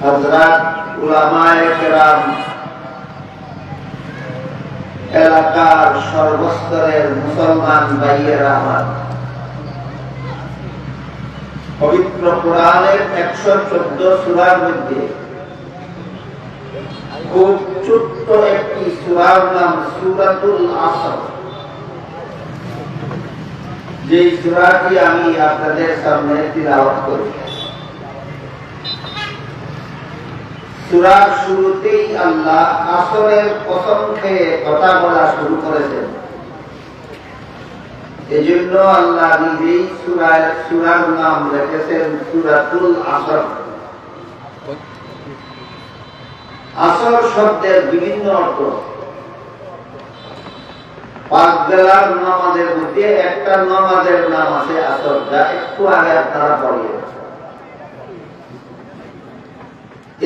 হযরত উলামায়ে কেরাম, এলাকার সর্বস্তরের মুসলমান ভাইয়েরা আমার, পবিত্র কোরআনের 114 সূরার মধ্যে খুব ছোট্ট একটি সূরার নাম সূরাতুল আসর। যে সূরাটি আমি আপনাদের সামনে তিলাওয়াত করি। সূরার শুরুতেই আল্লাহ আসরের কসম খেয়ে কথা বলা শুরু করেছেন। এজন্য আল্লাহ নিজেই সূরার নাম রেখেছেন সূরাতুল আসর। আসর শব্দের বিভিন্ন অর্থ। পাঁচ বেলার নামাজের মধ্যে একটা নামাজের নাম আছে আসর, যা একটু আগে আপনারা পড়িয়েছেন।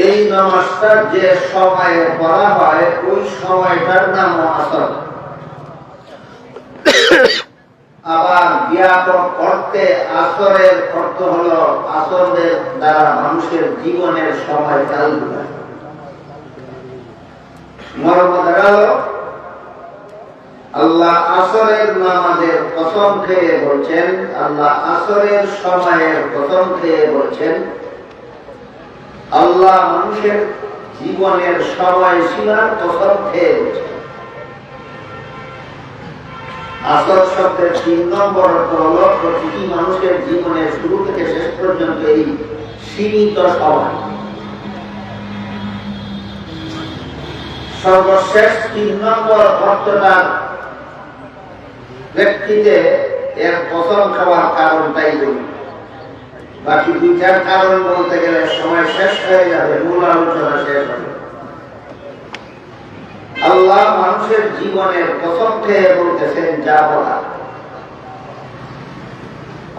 এই নামাজটা যে সময়ে পড়া হয় ওই সময়টার নাম আসর। আবার ব্যাপক অর্থে আসরের অর্থ হলো আসরের দ্বারা মানুষের জীবনের সময় চালু হয়। মর্ম দাঁড়ালো আল্লাহ আসরের নামাজের কসম খেয়ে বলছেন, আল্লাহ আসরের সময়ের কসম খেয়ে বলছেন, আল্লাহ মানুষের জীবনের সময় সীমার কসম খেয়ে বলছেন। আসর শব্দের 3 নম্বর অর্থ হলো প্রতিটি মানুষের জীবনের শুরু থেকে শেষ পর্যন্ত এই সীমিত সময়। সর্বশেষ 3 নম্বর অর্থটা ব্যক্তিতে এর কসম খাওয়ার কারণটাই বলি। বাকি দুইটার কারণ বলতে গেলে সময় শেষ হয়ে যাবে, মূল আলোচনা শেষ হবে। আল্লাহ মানুষের জীবনের কসম খেয়ে বলতেছেন যা বলা।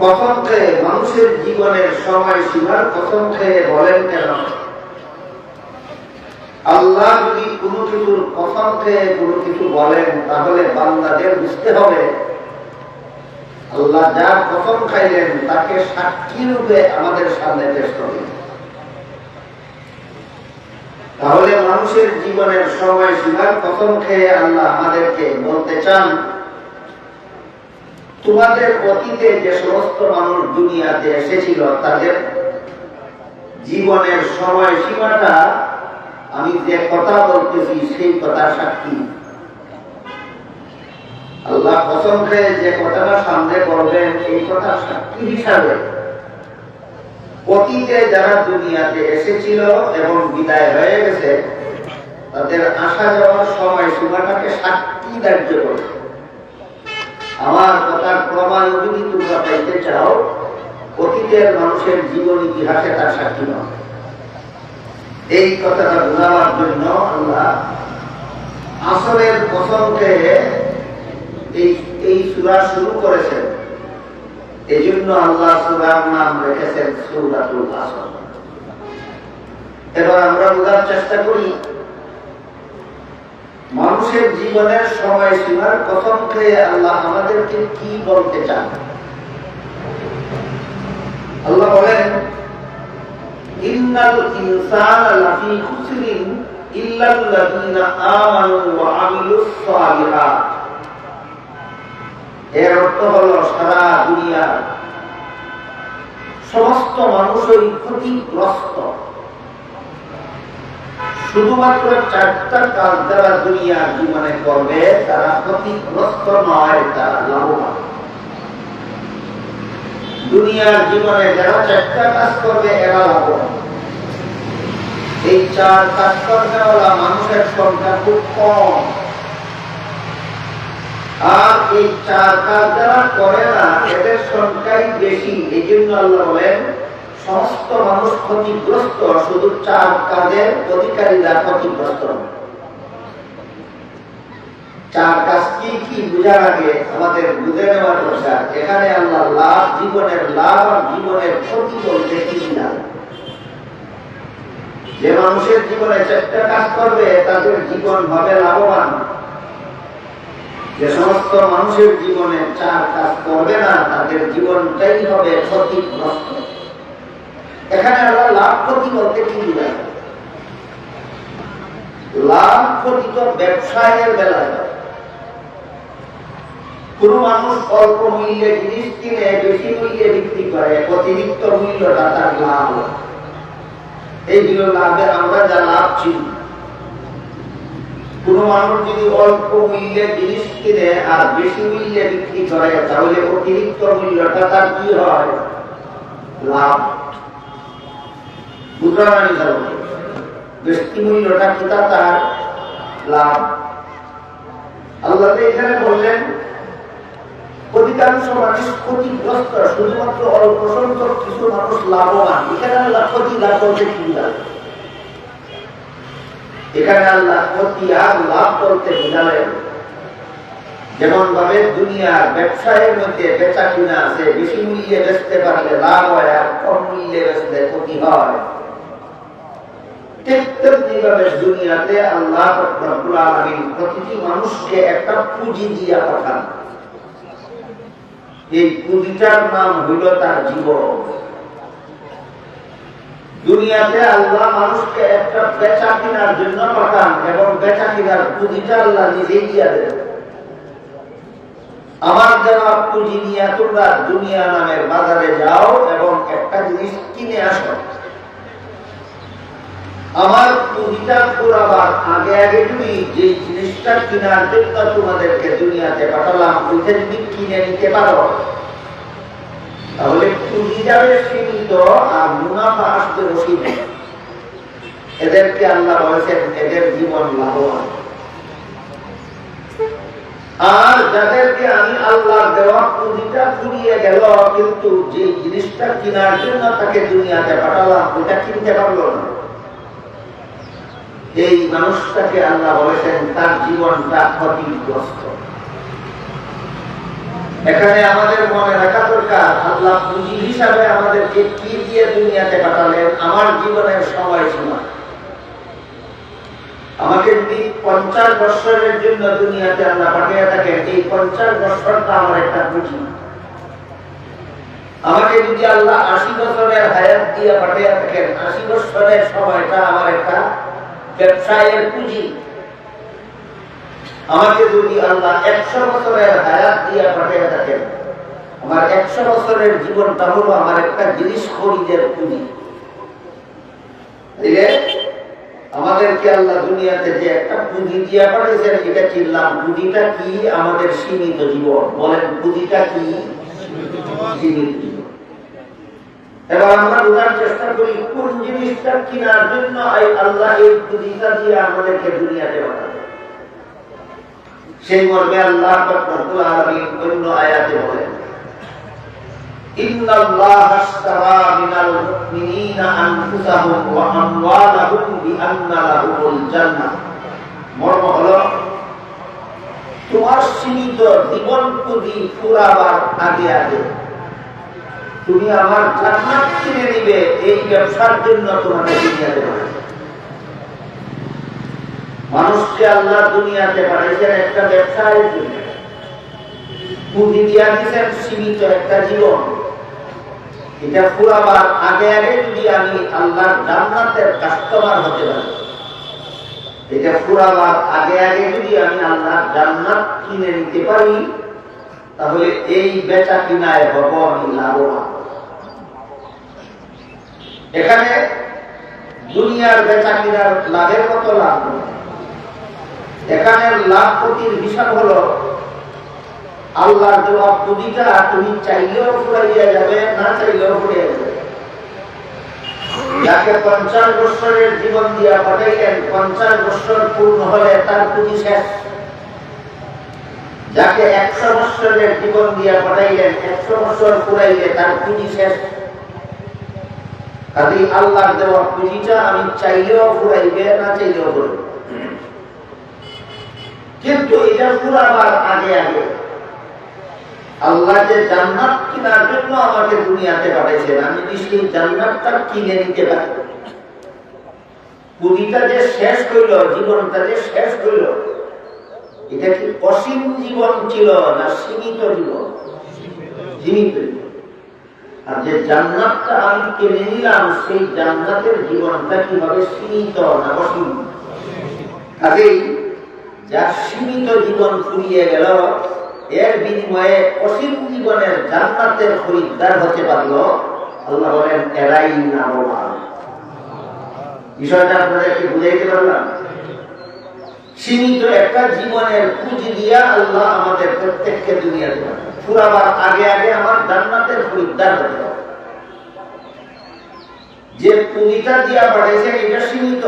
কসম খেয়ে মানুষের জীবনের সময় সীমার কসম খেয়ে বলেন কেন? আল্লাহ যদি কোনো কিছুর কসম খেয়ে কোনো কিছু বলেন তাহলে বান্দাদের বুঝতে হবে আল্লাহ যা কসম খাইলেন তাকে সাক্ষী রূপে আমাদের সামনে পেশ করলেন। তাহলে মানুষের জীবনের সময় সীমার কসম খেয়ে আল্লাহ আমাদেরকে বলতে চান, তোমাদের অতীতে যে সমস্ত মানুষ দুনিয়াতে এসেছিল তাদের জীবনের সময় সীমাটা আমি যে কথা বলতেছি সেই কথা সাক্ষী। আল্লাহ কসম খেয়ে যে কথাটা সামনে করবেন এই কথা সাক্ষী হিসাবে অতীতে যারা দুনিয়াতে এসেছিল এবং বিদায় হয়ে গেছে তাদের আসা যাওয়ার সময় সীমাটাকে সাক্ষী ধার্য করে। আমার কথার প্রমাণ যদি তোমরা পাইতে চাও, অতীতের মানুষের জীবন ইতিহাসে তার সাক্ষী নয়। এই কথাটা বোঝাবার জন্য আল্লাহ আসরের কসম খেয়ে এই সূরা শুরু করেছেন। এই জন্য আল্লাহ সূরার নাম রেখেছেন সূরাতুল আসর। এবার আমরা বোঝার চেষ্টা করি মানুষের জীবনের সময় সীমার কসম খেয়ে আল্লাহ আমাদেরকে কি বলতে চান। আল্লাহ বলেন, ইন্নাল ইনসানা লাফি খুসরিন ইল্লাল্লাযীনা আমানু ওয়া আমিলুস সালিহাত। এর অর্থ হলো সারা দুনিয়ার সমস্ত মানুষই ক্ষতিগ্রস্ত। শুধুমাত্র 4টা কাজ যারা দুনিয়ার জীবনে করবে তারা ক্ষতিগ্রস্ত নয়, তারা লাভবান। দুনিয়ার জীবনে যারা 4টা কাজ করবে এরা লাভবান। এই 4 কাজ করাওয়ালা মানুষের সংখ্যা খুব কম, আর এই 4 কাজ যারা করে না এদের সংখ্যাই বেশি। এই জন্য আল্লাহ বলেন সমস্ত মানুষ ক্ষতিগ্রস্ত, শুধু 4 কাজের অধিকারীরা ক্ষতিগ্রস্ত। 4 কাজ কি কি বোঝার আগে আমাদের বুঝে নেওয়ার দরকার এখানে আল্লাহ লাভ, জীবনের লাভ আর জীবনের ক্ষতি বলতে কিছু না। যে মানুষের জীবনে 4টা কাজ করবে তাদের জীবন হবে লাভবান। যে সমস্ত মানুষের জীবনে 4 কাজ করবে না তাদের জীবনটাই হবে ক্ষতিগ্রস্ত। এখানে আল্লাহ লাভ ক্ষতি বলতে কি বুঝায়? লাভ ক্ষতি তো ব্যবসায়ের বেলায়। কোন মানুষ অল্প মূল্যে জিনিস কিনে বেশি মূল্যে বিক্রি করে, অতিরিক্ত মূল্যটা তার লাভ। এইগুলো লাভে আমরা যা লাভ ছিল। কোন মানুষ যদি অল্প মূল্যে জিনিস কিনে আর বেশি মূল্যে বিক্রি করে, তাহলে অতিরিক্ত মূল্যটা তার কি হয়? লাভ। বুঝলাম বেশি মূল্যটা কি তার লাভ। আল্লাহ এখানে বললেন অধিকাংশ মানুষ ক্ষতিগ্রস্ত, শুধুমাত্র অল্প সংখ্যক কিছু মানুষ লাভবান। এখানে আল্লাহ ক্ষতি লাভ বলতে কি লাভ? এখানে আল্লাহ ক্ষতি আর লাভ বলতে বোঝালেন যেমন ভাবে দুনিয়ার ব্যবসায়ের মধ্যে বেচা কিনা আছে, বেশি মূল্যে বেচতে পারলে লাভ হয় আর কম মূল্যে বেচলে ক্ষতি হয়। তেমনিভাবে দুনিয়াতে আল্লাহ রাব্বুল আলামিন প্রতিটি মানুষকে একটা পুঁজি দিয়া পাঠান। এই পুঁজিটার নাম হইল তার জীবন। দুনিয়াতে আল্লাহ মানুষকে একটা বেচা কিনার জন্য পাঠান এবং বেচা কিনার পুঁজিটা আল্লাহ নিজেই দিয়া দেন। আমার দেওয়া পুঁজি নিয়ে তোমরা দুনিয়া নামের বাজারে যাও এবং একটা জিনিস কিনে আসো। আমার পুঁজিটা পুরাবার আগে আগে তুমি যে জিনিসটা কেনার জন্য তোমাদেরকে দুনিয়াতে পাঠালাম ওইটা যদি কিনে নিতে পারো, তাহলে পুঁজি যাবে সীমিত আর মুনাফা আসবে অসীমিত। এদেরকে আল্লাহ বলেছেন এদের জীবন লাভবান। আর যাদেরকে আমি আল্লাহর দেওয়া পুঁজিটা ফুরিয়ে গেল, কিন্তু যে জিনিসটা কেনার জন্য তাকে দুনিয়াতে পাঠালাম ওইটা কিনতে পারলো না, এই মানুষটাকে আল্লাহ বলেছেন তার জীবনটা ক্ষতিগ্রস্ত। এখানে আমাদের মনে রাখা দরকার আল্লাহ পুঁজি হিসাবে আমাদেরকে কি দিয়ে দুনিয়াতে পাঠালেন? আমার জীবনের সময়সীমা। আমাকে যদি 50 বছরের জন্য দুনিয়াতে আল্লাহ পাঠিয়ে থাকেন, এই 50 বছরটা আমার একটা পুঁজি। আমাকে যদি আল্লাহ 80 বছরের হায়াত দিয়ে পাঠিয়ে থাকেন, 80 বছরের সময়টা আমার একটা ব্যবসায়ের পুঁজি। আমাকে যদি আল্লাহ 100 বছরের হায়াত দিয়ে পাঠিয়ে থাকেন, আমার 100 বছরের জীবনটা হলো আমার একটা জিনিস খরিদের পুঁজি। আমাদেরকে আল্লাহ দুনিয়াতে যে একটা পুঁজি দিয়ে পাঠিয়েছেন, এটা চিনলাম। পুঁজিটা কি? আমাদের সীমিত জীবন। বলেন পুঁজিটা কি? সীমিত জীবন। এবার আমরা বোঝার চেষ্টা করি কোন জিনিসটা কেনার জন্য আল্লাহ এই পুঁজিটা দিয়ে আমাদেরকে দুনিয়াতে পাঠাবে। সেই মর্মে আল্লাহ রাব্বুল আলামিন অন্য আয়াতে বলেন ইন্নাল্লাহা আশতারা মিনাল মুমিনিনা আনফুসাহুম ওয়া আমওয়ালাহুম বিআন্না লাহুমুল জান্নাহ। মর্ম হলো তোমার সীমিত জীবন পুঁজি ফুরাবার আগে আগে তুমি আমার জান্নাত কিনে নিবে, এই ব্যবসার জন্য তোমাকে দুনিয়াতে পাঠাবে। মানুষকে আল্লাহ দুনিয়াতে পাঠিয়েছেন একটা ব্যবসায়ের জন্য। পুঁজি দিয়া দিয়েছেন সীমিত একটা জীবন। এটা ফুরাবার আগে আগে যদি আমি আল্লাহর জান্নাতের কাস্টমার হতে পারি, এটা ফুরাবার আগে আগে যদি আমি আল্লাহর জান্নাত কিনে নিতে পারি, তাহলে এই বেচা কিনায় হব আমি লাভবান। এখানে দুনিয়ার বেচা কিনার লাভের মতো লাভ নয়। এখানে লাভ ক্ষতির হিসাব হলো আল্লাহর দেওয়া পুঁজিটা তুমি চাইলেও ফুরাইয়া যাবে, না চাইলেও ফুরিয়ে যাবে। যাকে 50 বছরের জীবন দিয়া পাঠাইলেন, 50 বছর পূর্ণ হলে তার পুঁজি শেষ। যাকে 100 বছরের জীবন দিয়া পাঠাইলেন, 100 বছর পুরাইলে তার পুঁজি শেষ। কাজে আল্লাহর দেওয়া পুঁজিটা আমি চাইলেও ফুরাইবে, না চাইলেও ফুরাইবে। কিন্তু এটা ফুরাবার আগে আগে আল্লাহ যে জান্নাত কেনার জন্য আমাকে দুনিয়াতে পাঠিয়েছেন, আমি যদি সেই জান্নাতটা কিনে নিতে পারি, পুঁজিটা যে শেষ হইল, জীবনটা যে শেষ হইল, এটা কি অসীম জীবন ছিল না সীমিত জীবন? সীমিত। আর যে জান্নাতটা আমি কিনে নিলাম সেই জান্নাতের জীবনটা কিভাবে সীমিত না অসীম। কাজেই যার সীমিত জীবন ফুরিয়ে গেল এর বিনিময়ে অসীম জীবনের জান্নাতের খরিদ্দার হতে পারলো, আল্লাহ বলেন এরাই লাভবান। বিষয়টা আপনাদেরকে বুঝাইতে পারলাম। সীমিত একটা জীবনের পুঁজি দিয়া আল্লাহ আমাদের প্রত্যেককে দুনিয়াতে পুরাবার আগে আগে আমার জান্নাতের খরিদ্দার হতে হবে। যে পুঁজিটা দিয়া পাঠাইছেন এটা সীমিত,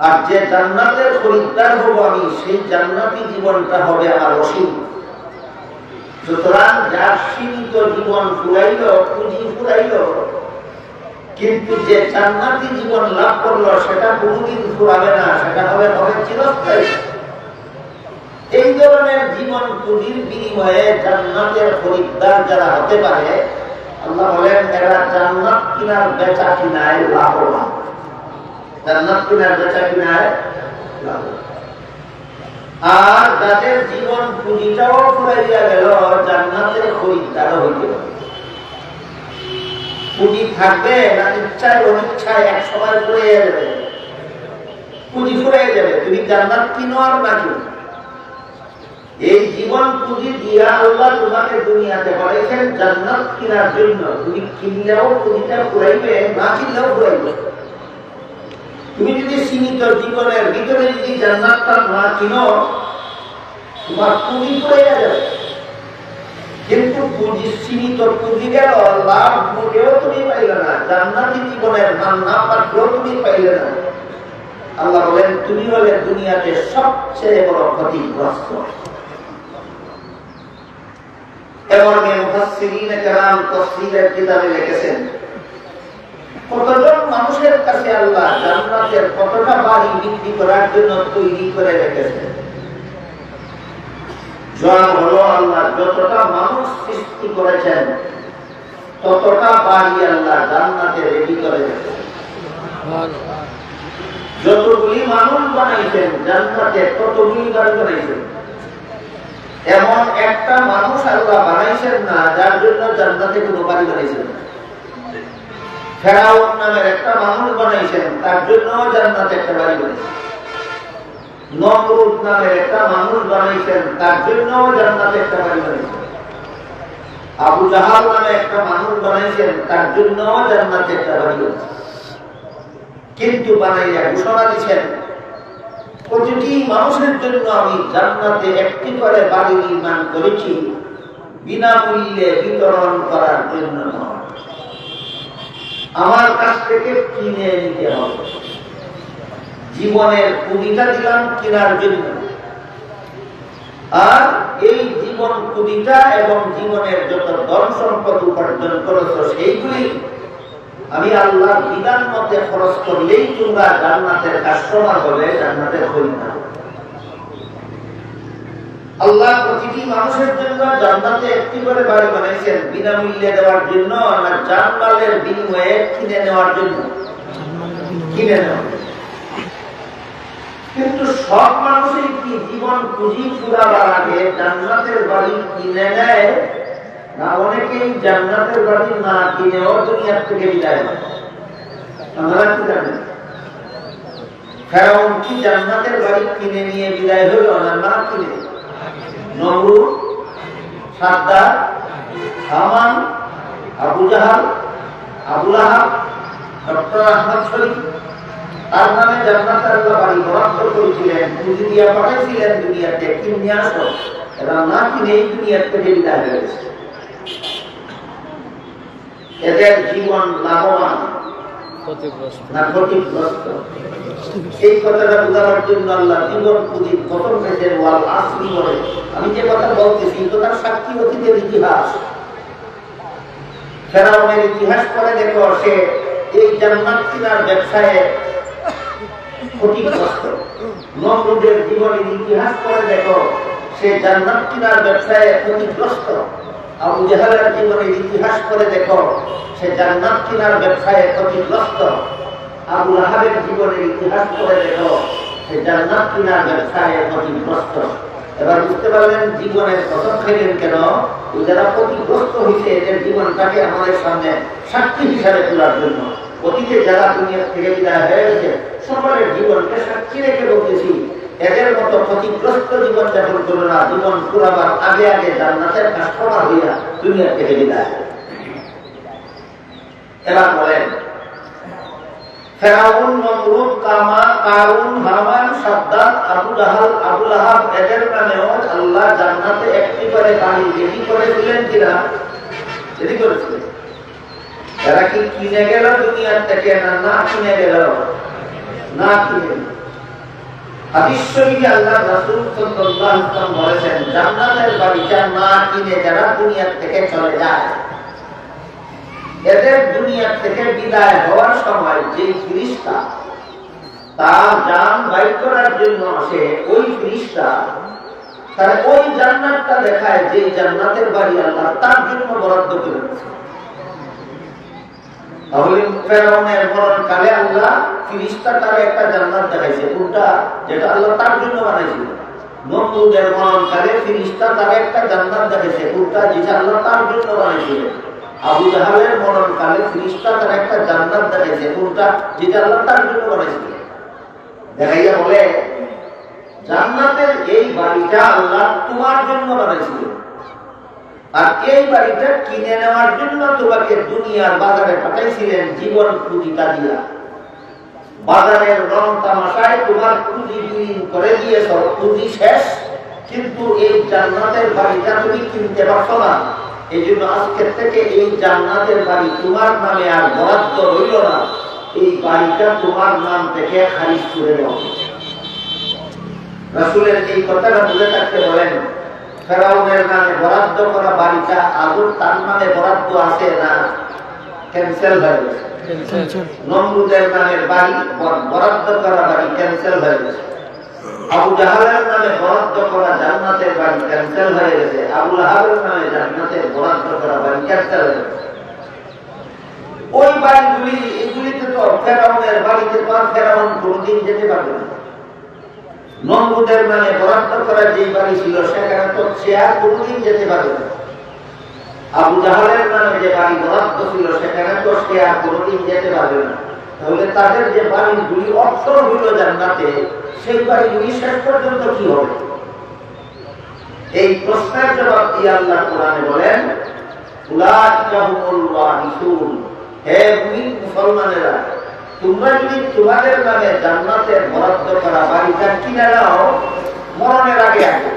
আর যে জান্নাতের খরিদ্দার হব আমি সেই জান্নাতি জীবনটা হবে আমার অসীম। সুতরাং যার সীমিত জীবন ফুরাইল, পুঁজি ফুরাইল, কিন্তু যে জান্নাতি জীবন লাভ করলো সেটা কোনদিন ফুরাবে না, সেটা হবে চিরস্থায়ী। এই ধরনের জীবন পুঁজির বিনিময়ে জান্নাতের খরিদ্দার যারা হতে পারে, আল্লাহ বলেন এরা জান্নাত কিনার বেচা কিনায় লাভবান। জান্নাত কিনার বেচা কিনায় লাভবান। আর যাদের জীবন পুঁজিটাও ফুরাইয়া গেল, জান্নাতের খরিদ্দারও হইতে পারে। পুঁজি থাকবে না ইচ্ছায় অনিচ্ছায় এক সময় ফুরাইয়া যাবে, পুঁজি ফুরাইয়া যাবে। তুমি জান্নাত কিনো আর না কিনো, এই জীবন পুঁজি দিয়া আল্লাহ তোমাকে দুনিয়াতে পাঠাইছেন জান্নাত কেনার জন্য। তুমি কিনলেও পুঁজিটা ফুরাইবে, না কিনলেও ফুরাইবে। তুমি যদি সীমিত জীবনের ভিতরে যদি জান্নাতটা না কিনো, তোমার পুঁজি ফুরাইয়া যাবে। কিন্তু পুঁজি সীমিত পুঁজি গেল, লাভ মোটেও তুমি পাইলে না, জান্নাতি জীবনের মান না পাঠলেও তুমি পাইলে না। আল্লাহ বলেন তুমি হলে দুনিয়াতে সবচেয়ে বড় ক্ষতিগ্রস্ত। কতজন মানুষের কাছে আল্লাহ জান্নাতের কতটা বাড়ি বিক্রি করার জন্য তৈরি করে রেখেছেন। জবাব হলো আল্লাহ যতটা মানুষ সৃষ্টি করেছেন ততটা বাড়ি আল্লাহ জান্নাতে রেডি করে রেখেছেন। যতগুলি মানুষ বানাইছেন জান্নাতে ততগুলি বাড়ি বানাইছেন। এমন একটা মানুষ আল্লাহ বানাইছেন না যার জন্য জান্নাতে কোনো বাড়ি বানাইছেন। ফেরাউন নামের একটা মানুষ বানাইছেন, তার জন্য জান্নাতে একটা বাড়ি বানাইছেন। নমরুদ নামের একটা মানুষ বানাইছেন, তার জন্য জান্নাতে একটা বাড়ি বানাইছেন। আবু জাহাল নামে একটা মানুষ বানাইছেন, তার জন্য জান্নাতে একটা বাড়ি বানাইছেন। কিন্তু বানাইয়া ঘোষণা দিচ্ছেন প্রতিটি মানুষের জন্য আমি জান্নাতে একটি করে বাড়ি নির্মাণ করেছি, বিনামূল্যে বিতরণ করার জন্য নয়, আমার কাছ থেকে কিনে নিতে হবে। জীবনের পুঁজিটা দিলাম কেনার জন্য, আর এই জীবন পুঁজিটা এবং জীবনের যত ধন সম্পদ উপার্জন করেছ সেইগুলি আমি আল্লাহর বিধান মতে খরচ করলেই তোমরা জান্নাতের কাস্টমার হবে, জান্নাতের খরিদ্দার। আল্লাহ প্রতিটি মানুষের জন্য জান্নাতে একটি করে বাড়ি বানাইছেন বিনামূল্যে দেওয়ার জন্য, না জানমালের বিনিময়ে কিনে নেওয়ার জন্য। কিনে নেওয়া। কিন্তু সব মানুষই কি জীবন পুঁজি ফুরাবার আগে জান্নাতের বাড়ি কিনে নেয়, না অনেকেই জান্নাতের বাড়ি না কিনেও দুনিয়ার থেকে বিদায় হয়? আপনারা কি জানেন? ফেরাউন কি জান্নাতের বাড়ি কিনে নিয়ে বিদায় হলো না না কিনে? নমরুদ, সাদ্দাত, হামান, আবু জাহাল, আবু লাহাব, ডক্টর আহমদ শরীফ, তার নামে জান্নাতের আল্লাহ বাড়ি বরাদ্দ করেছিলেন, পুঁজি দিয়া পাঠাইছিলেন দুনিয়াতে, কিনে আসো। এরা না কিনে এই দুনিয়ার থেকে বিদায় হয়ে গেছে। এদের জীবন লাভবান না ক্ষতিগ্রস্ত? এই কথাটা বোঝানোর জন্য আল্লাহ জীবন পুঁজি প্রথম থেকে ওয়াল আসরি বলে। আমি যে কথা বলতেছি তার সাক্ষী অতীতের ইতিহাস। ফেরাউনের ইতিহাস পড়ে দেখো, সে এই জান্নাত কিনার ব্যবসায় ক্ষতিগ্রস্ত। নমরুদের জীবনের ইতিহাস পড়ে দেখো, সে জান্নাত কিনার ব্যবসায় ক্ষতিগ্রস্ত। আবু জাহালের জীবনের ইতিহাস পড়ে দেখো, সে জান্নাত কিনার ব্যবসায় ক্ষতিগ্রস্ত। আবু লাহাবের জীবনের ইতিহাস পড়ে দেখো, সে জান্নাত কিনার ব্যবসায় ক্ষতিগ্রস্ত। এবার বুঝতে পারলেন জীবনের কসম খাইলেন কেন? যারা ক্ষতিগ্রস্ত হয়েছে এদের জীবনটাকে আমাদের সামনে সাক্ষী হিসাবে তোলার জন্য। অতীতে যারা দুনিয়া থেকে বিদায় হয়ে গেছে সকলের জীবনকে সাক্ষী রেখে বলতেছি, এদের মতো ক্ষতিগ্রস্ত জীবন যাপন করো না, জীবন পুরাবার আগে আগে জান্নাতের কাস্টমার হইয়া দুনিয়া থেকে বিদায়। এবার বলেন, ফেরাউন, নমরুদ, কারুন, হামান, সাদ্দাত, আবু জাহাল, আবু লাহাব এদের নামেও আল্লাহ জান্নাতে একটি করে বাড়ি রেডি করেছিলেন কিনা? রেডি করেছিলেন। এরা কি কিনে গেল দুনিয়ার থেকে? না কিনে গেল, না কিনে। হাদিস শরীফে আল্লাহ রাসূল সাল্লাল্লাহু আলাইহি ওয়াসাল্লাম বলেছেন, জান্নাতের বাড়িটা না কিনে যারা দুনিয়া থেকে চলে যায়, এদের দুনিয়া থেকে বিদায় হওয়ার সময় যে ফেরেশতা তার জান বাইর করার জন্য আসে, ওই ফেরেশতা তার ওই জান্নাতটা দেখায় যে জান্নাতের বাড়ি আল্লাহ তার জন্য বরাদ্দ করেছে। তাহলে ফেরাউনের মরণকালে আল্লাহ ফেরেশতা তার একটা জান্নাত দেখাইছে, কোনটা? যেটা আল্লাহ তার জন্য বানাইছিল। নমরুদের মরণকালে ফেরেশতা তার একটা জান্নাত দেখাইছে, কোনটা? যেটা আল্লাহ তার জন্য বানাইছিল। আবু জাহালের মরণকালে ফেরেশতা তার একটা জান্নাত দেখাইছে, কোনটা? যেটা আল্লাহ তার জন্য বানাইছিল। দেখাইয়া বলে, জান্নাতের এই বাড়িটা আল্লাহ তোমার জন্য বানাইছিল, আর এই বাড়িটা কিনে নেওয়ার জন্য তোমাকে দুনিয়ার বাজারে পাঠাইছিলেন জীবন পুঁজিটা দিয়া। বাজারের রং তামাশায় তোমার পুঁজি বিলীন করে দিয়েছ, পুঁজি শেষ, কিন্তু এই জান্নাতের বাড়িটা তুমি কিনতে পারছো না। এই জন্য আজকের থেকে এই জান্নাতের বাড়ি তোমার নামে আর বরাদ্দ রইল না, এই বাড়িটা তোমার নাম থেকে খারিজ করে দেওয়া। রাসূলের এই কথাটা বুঝে থাকতে বলেন, ফেরাউনের নামে বরাদ্দ করা বাড়িটা আদৌ তার নামে বরাদ্দ আছে না ক্যান্সেল হয়ে গেছে? নমরুদের নামের বাড়ি বরাদ্দ করা বাড়ি ক্যান্সেল হয়ে গেছে। আবু জাহালের নামে বরাদ্দ করা জান্নাতের বাড়ি ক্যান্সেল হয়ে গেছে। আবু লাহাবের নামে জান্নাতের বরাদ্দ করা বাড়ি ক্যান্সেল হয়ে গেছে। ওই বাড়িগুলি, এগুলিতে তো ফেরাউনের বাড়িতে তো আর ফেরাউন কোনদিন যেতে পারবে না। নমরুদের নামে বরাদ্দ করা যে বাড়ি ছিল সেখানে তো সে আর কোনদিন যেতে পারবে না। আবু জাহালের নামে যে বাড়ি বরাদ্দ ছিল সেখানে তো সে আর কোনদিন যেতে পারবে না। তাহলে তাদের যে বাড়িগুলি অক্ষর হইল জান্নাতে, সেই বাড়িগুলি শেষ পর্যন্ত কি হবে? এই প্রশ্নের জবাব দিয়ে আল্লাহ কোরআনে বলেন, উলাইকা হুমুল ওয়ারিসুন, হে মুমিন মুসলমানেরা, তোমরা যদি তোমাদের নামে জান্নাতের বরাদ্দ করা বাড়িটা কিনে নাও মরণের আগে আগে,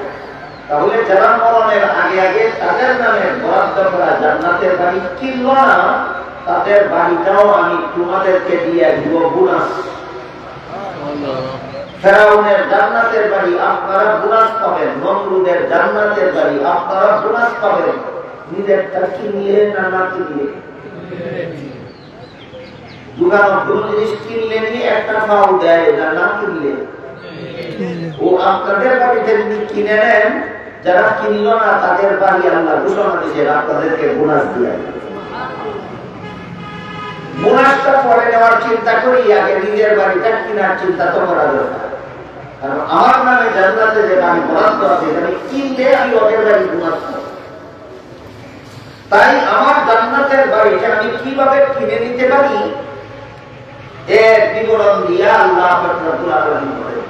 তাহলে যারা মরণের আগে আগে তাদের নামে বরাদ্দ করা জান্নাতের বাড়ি কিনল না, তাদের বাড়িটাও আমি তোমাদেরকে দিয়ে দিব বোনাস। ফেরাউনের জান্নাতের বাড়ি আপনারা বোনাস পাবেন, নমরুদের জান্নাতের বাড়ি আপনারা বোনাস পাবেন। নিজেরটা কিনলে না না কিনলে? দোকানে কোন জিনিস কিনলে নিয়ে একটা ফাউ দেয়, না না কিনলে? ও আপনাদের বাড়িতে যদি কিনে নেন, যারা কিনল না তাদের বাড়ি আল্লাহ ঘোষণা দিয়েছেন আপনাদেরকে বোনাস দিয়ে। বোনাসটা পরে নেওয়ার চিন্তা করি, আগে নিজের বাড়িটা কেনার চিন্তা তো করা দরকার। কারণ আমার নামে জান্নাতে যে বাড়ি বরাদ্দ আছে, আমি কিনলে আমি ওদের বাড়ি বোনাস পাবো। তাই আমার জান্নাতের বাড়িটা আমি কিভাবে কিনে নিতে পারি এর বিবরণ দিয়া আল্লাহ রাব্বুল আলামিন বলেন,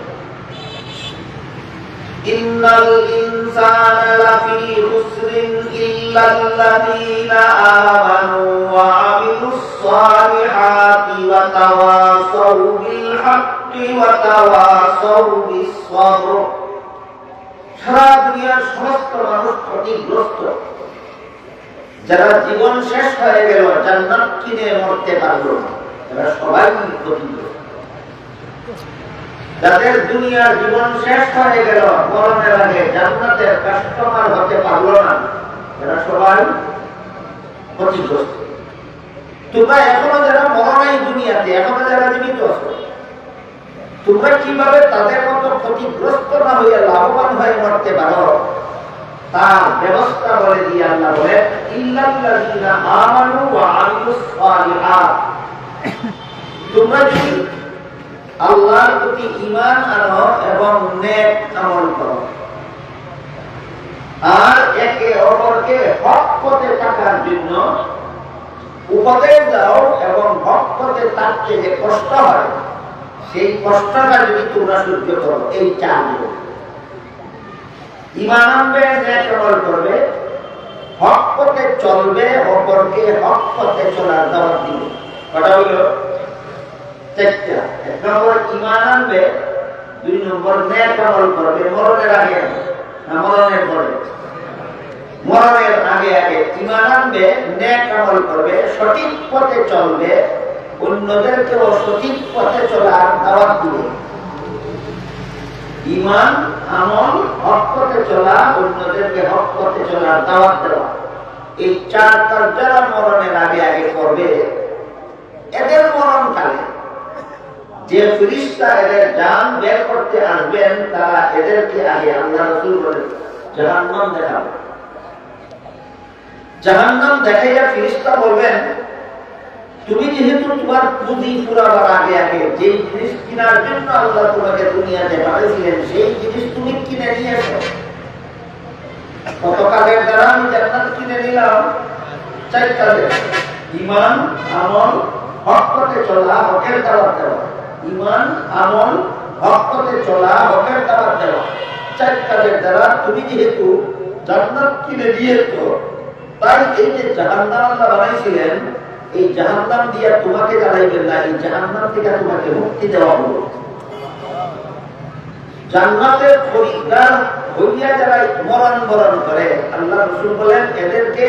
ইন্নাল ইনসানা লাফি খুসরিন ইল্লাল্লাযীনা আমানু ওয়া আমিলুস সালিহাতি ওয়া তাওয়াসাউ বিল হাক্কি ওয়া তাওয়াসাউ বিস সবর। সারা দুনিয়ার সমস্ত মানুষ ক্ষতিগ্রস্ত, যারা জীবন শেষ হয়ে গেল, জান্নাত কিনে মরতে পারলো না, এরা সবাই ক্ষতিগ্রস্ত। যাদের দুনিয়ার জীবন শেষ হয়ে গেল, মরণের আগে জান্নাতের কাস্টমার হতে পারলো না, এরা সবাই ক্ষতিগ্রস্ত। তোমরা এখনো যারা মরো নাই দুনিয়াতে, এখনো যারা জীবিত আছো, তোমরা কিভাবে তাদের মতো ক্ষতিগ্রস্ত না হইয়া লাভবান হয়ে মরতে পারো তার ব্যবস্থা বলে দিয়ে আল্লাহ বলে, ইল্লাল্লাযীনা আমানু ওয়া আমিলুস সালিহাত। তোমরা যদি আল্লাহর প্রতি ঈমান আনো এবং নেক আমল করো, আর একে অপরকে হক পথে থাকার জন্য উপদেশ দাও এবং হক পথে থাকতে যে কষ্ট হয় সেই কষ্টটা যদি তোমরা সহ্য করো, এই চার ঈমান আনবে, নেক আমল করবে, হক পথে চলবে, অপরকে হক পথে চলার দাওয়াত দিবে। কটা হইল? চারটা। এক নম্বর ঈমান আনবে, দুই নম্বর নেক আমল করবে মরণের আগে না মরণের পরে? মরণের আগে আগে ঈমান আনবে, নেক আমল করবে, সঠিক পথে চলবে, অন্যদেরকেও সঠিক পথে চলার দাওয়াত দিবে। ঈমান, আমল, হক পথে চলা, অন্যদেরকে হক পথে চলার দাওয়াত দেওয়া, এই চার কাজ যারা মরণের আগে আগে করবে, এদের মরণকালে যে ফেরেশতা এদের জান বের করতে আসবেন, তারা এদেরকে আগে আল্লাহ রাসূল বলেন জাহান্নাম দেখাবে। জাহান্নাম দেখাইয়া ফেরেশতা বলবেন, তুমি যেহেতু তোমার পুঁজি পুরাবার আগে আগে যে জিনিস কেনার জন্য আল্লাহ তোমাকে দুনিয়াতে পাঠিয়েছিলেন সেই জিনিস তুমি কিনে নিয়েছো। কত কাজের দ্বারা আমি জান্নাত কিনে নিলাম? চার কাজে: ঈমান, আমল, হক পথে চলা, হকের দাওয়াত দেওয়া। ঈমান, আমল, হক পথে চলা, হকের দাওয়াত দেওয়া, চার কাজের দ্বারা তুমি যেহেতু জান্নাত কিনে নিয়েছো, তাই এই যে জাহান্নাম আল্লাহ বানাইছিলেন, এই জাহান্নাম দিয়ে তোমাকে জ্বালাইবেন না, এই জাহান্নাম থেকে তোমাকে মুক্তি দেওয়া হলো। জান্নাতের খরিদ্দার হইয়া যারা মরণ বরণ করে, আল্লাহ রাসূল বলেন এদেরকে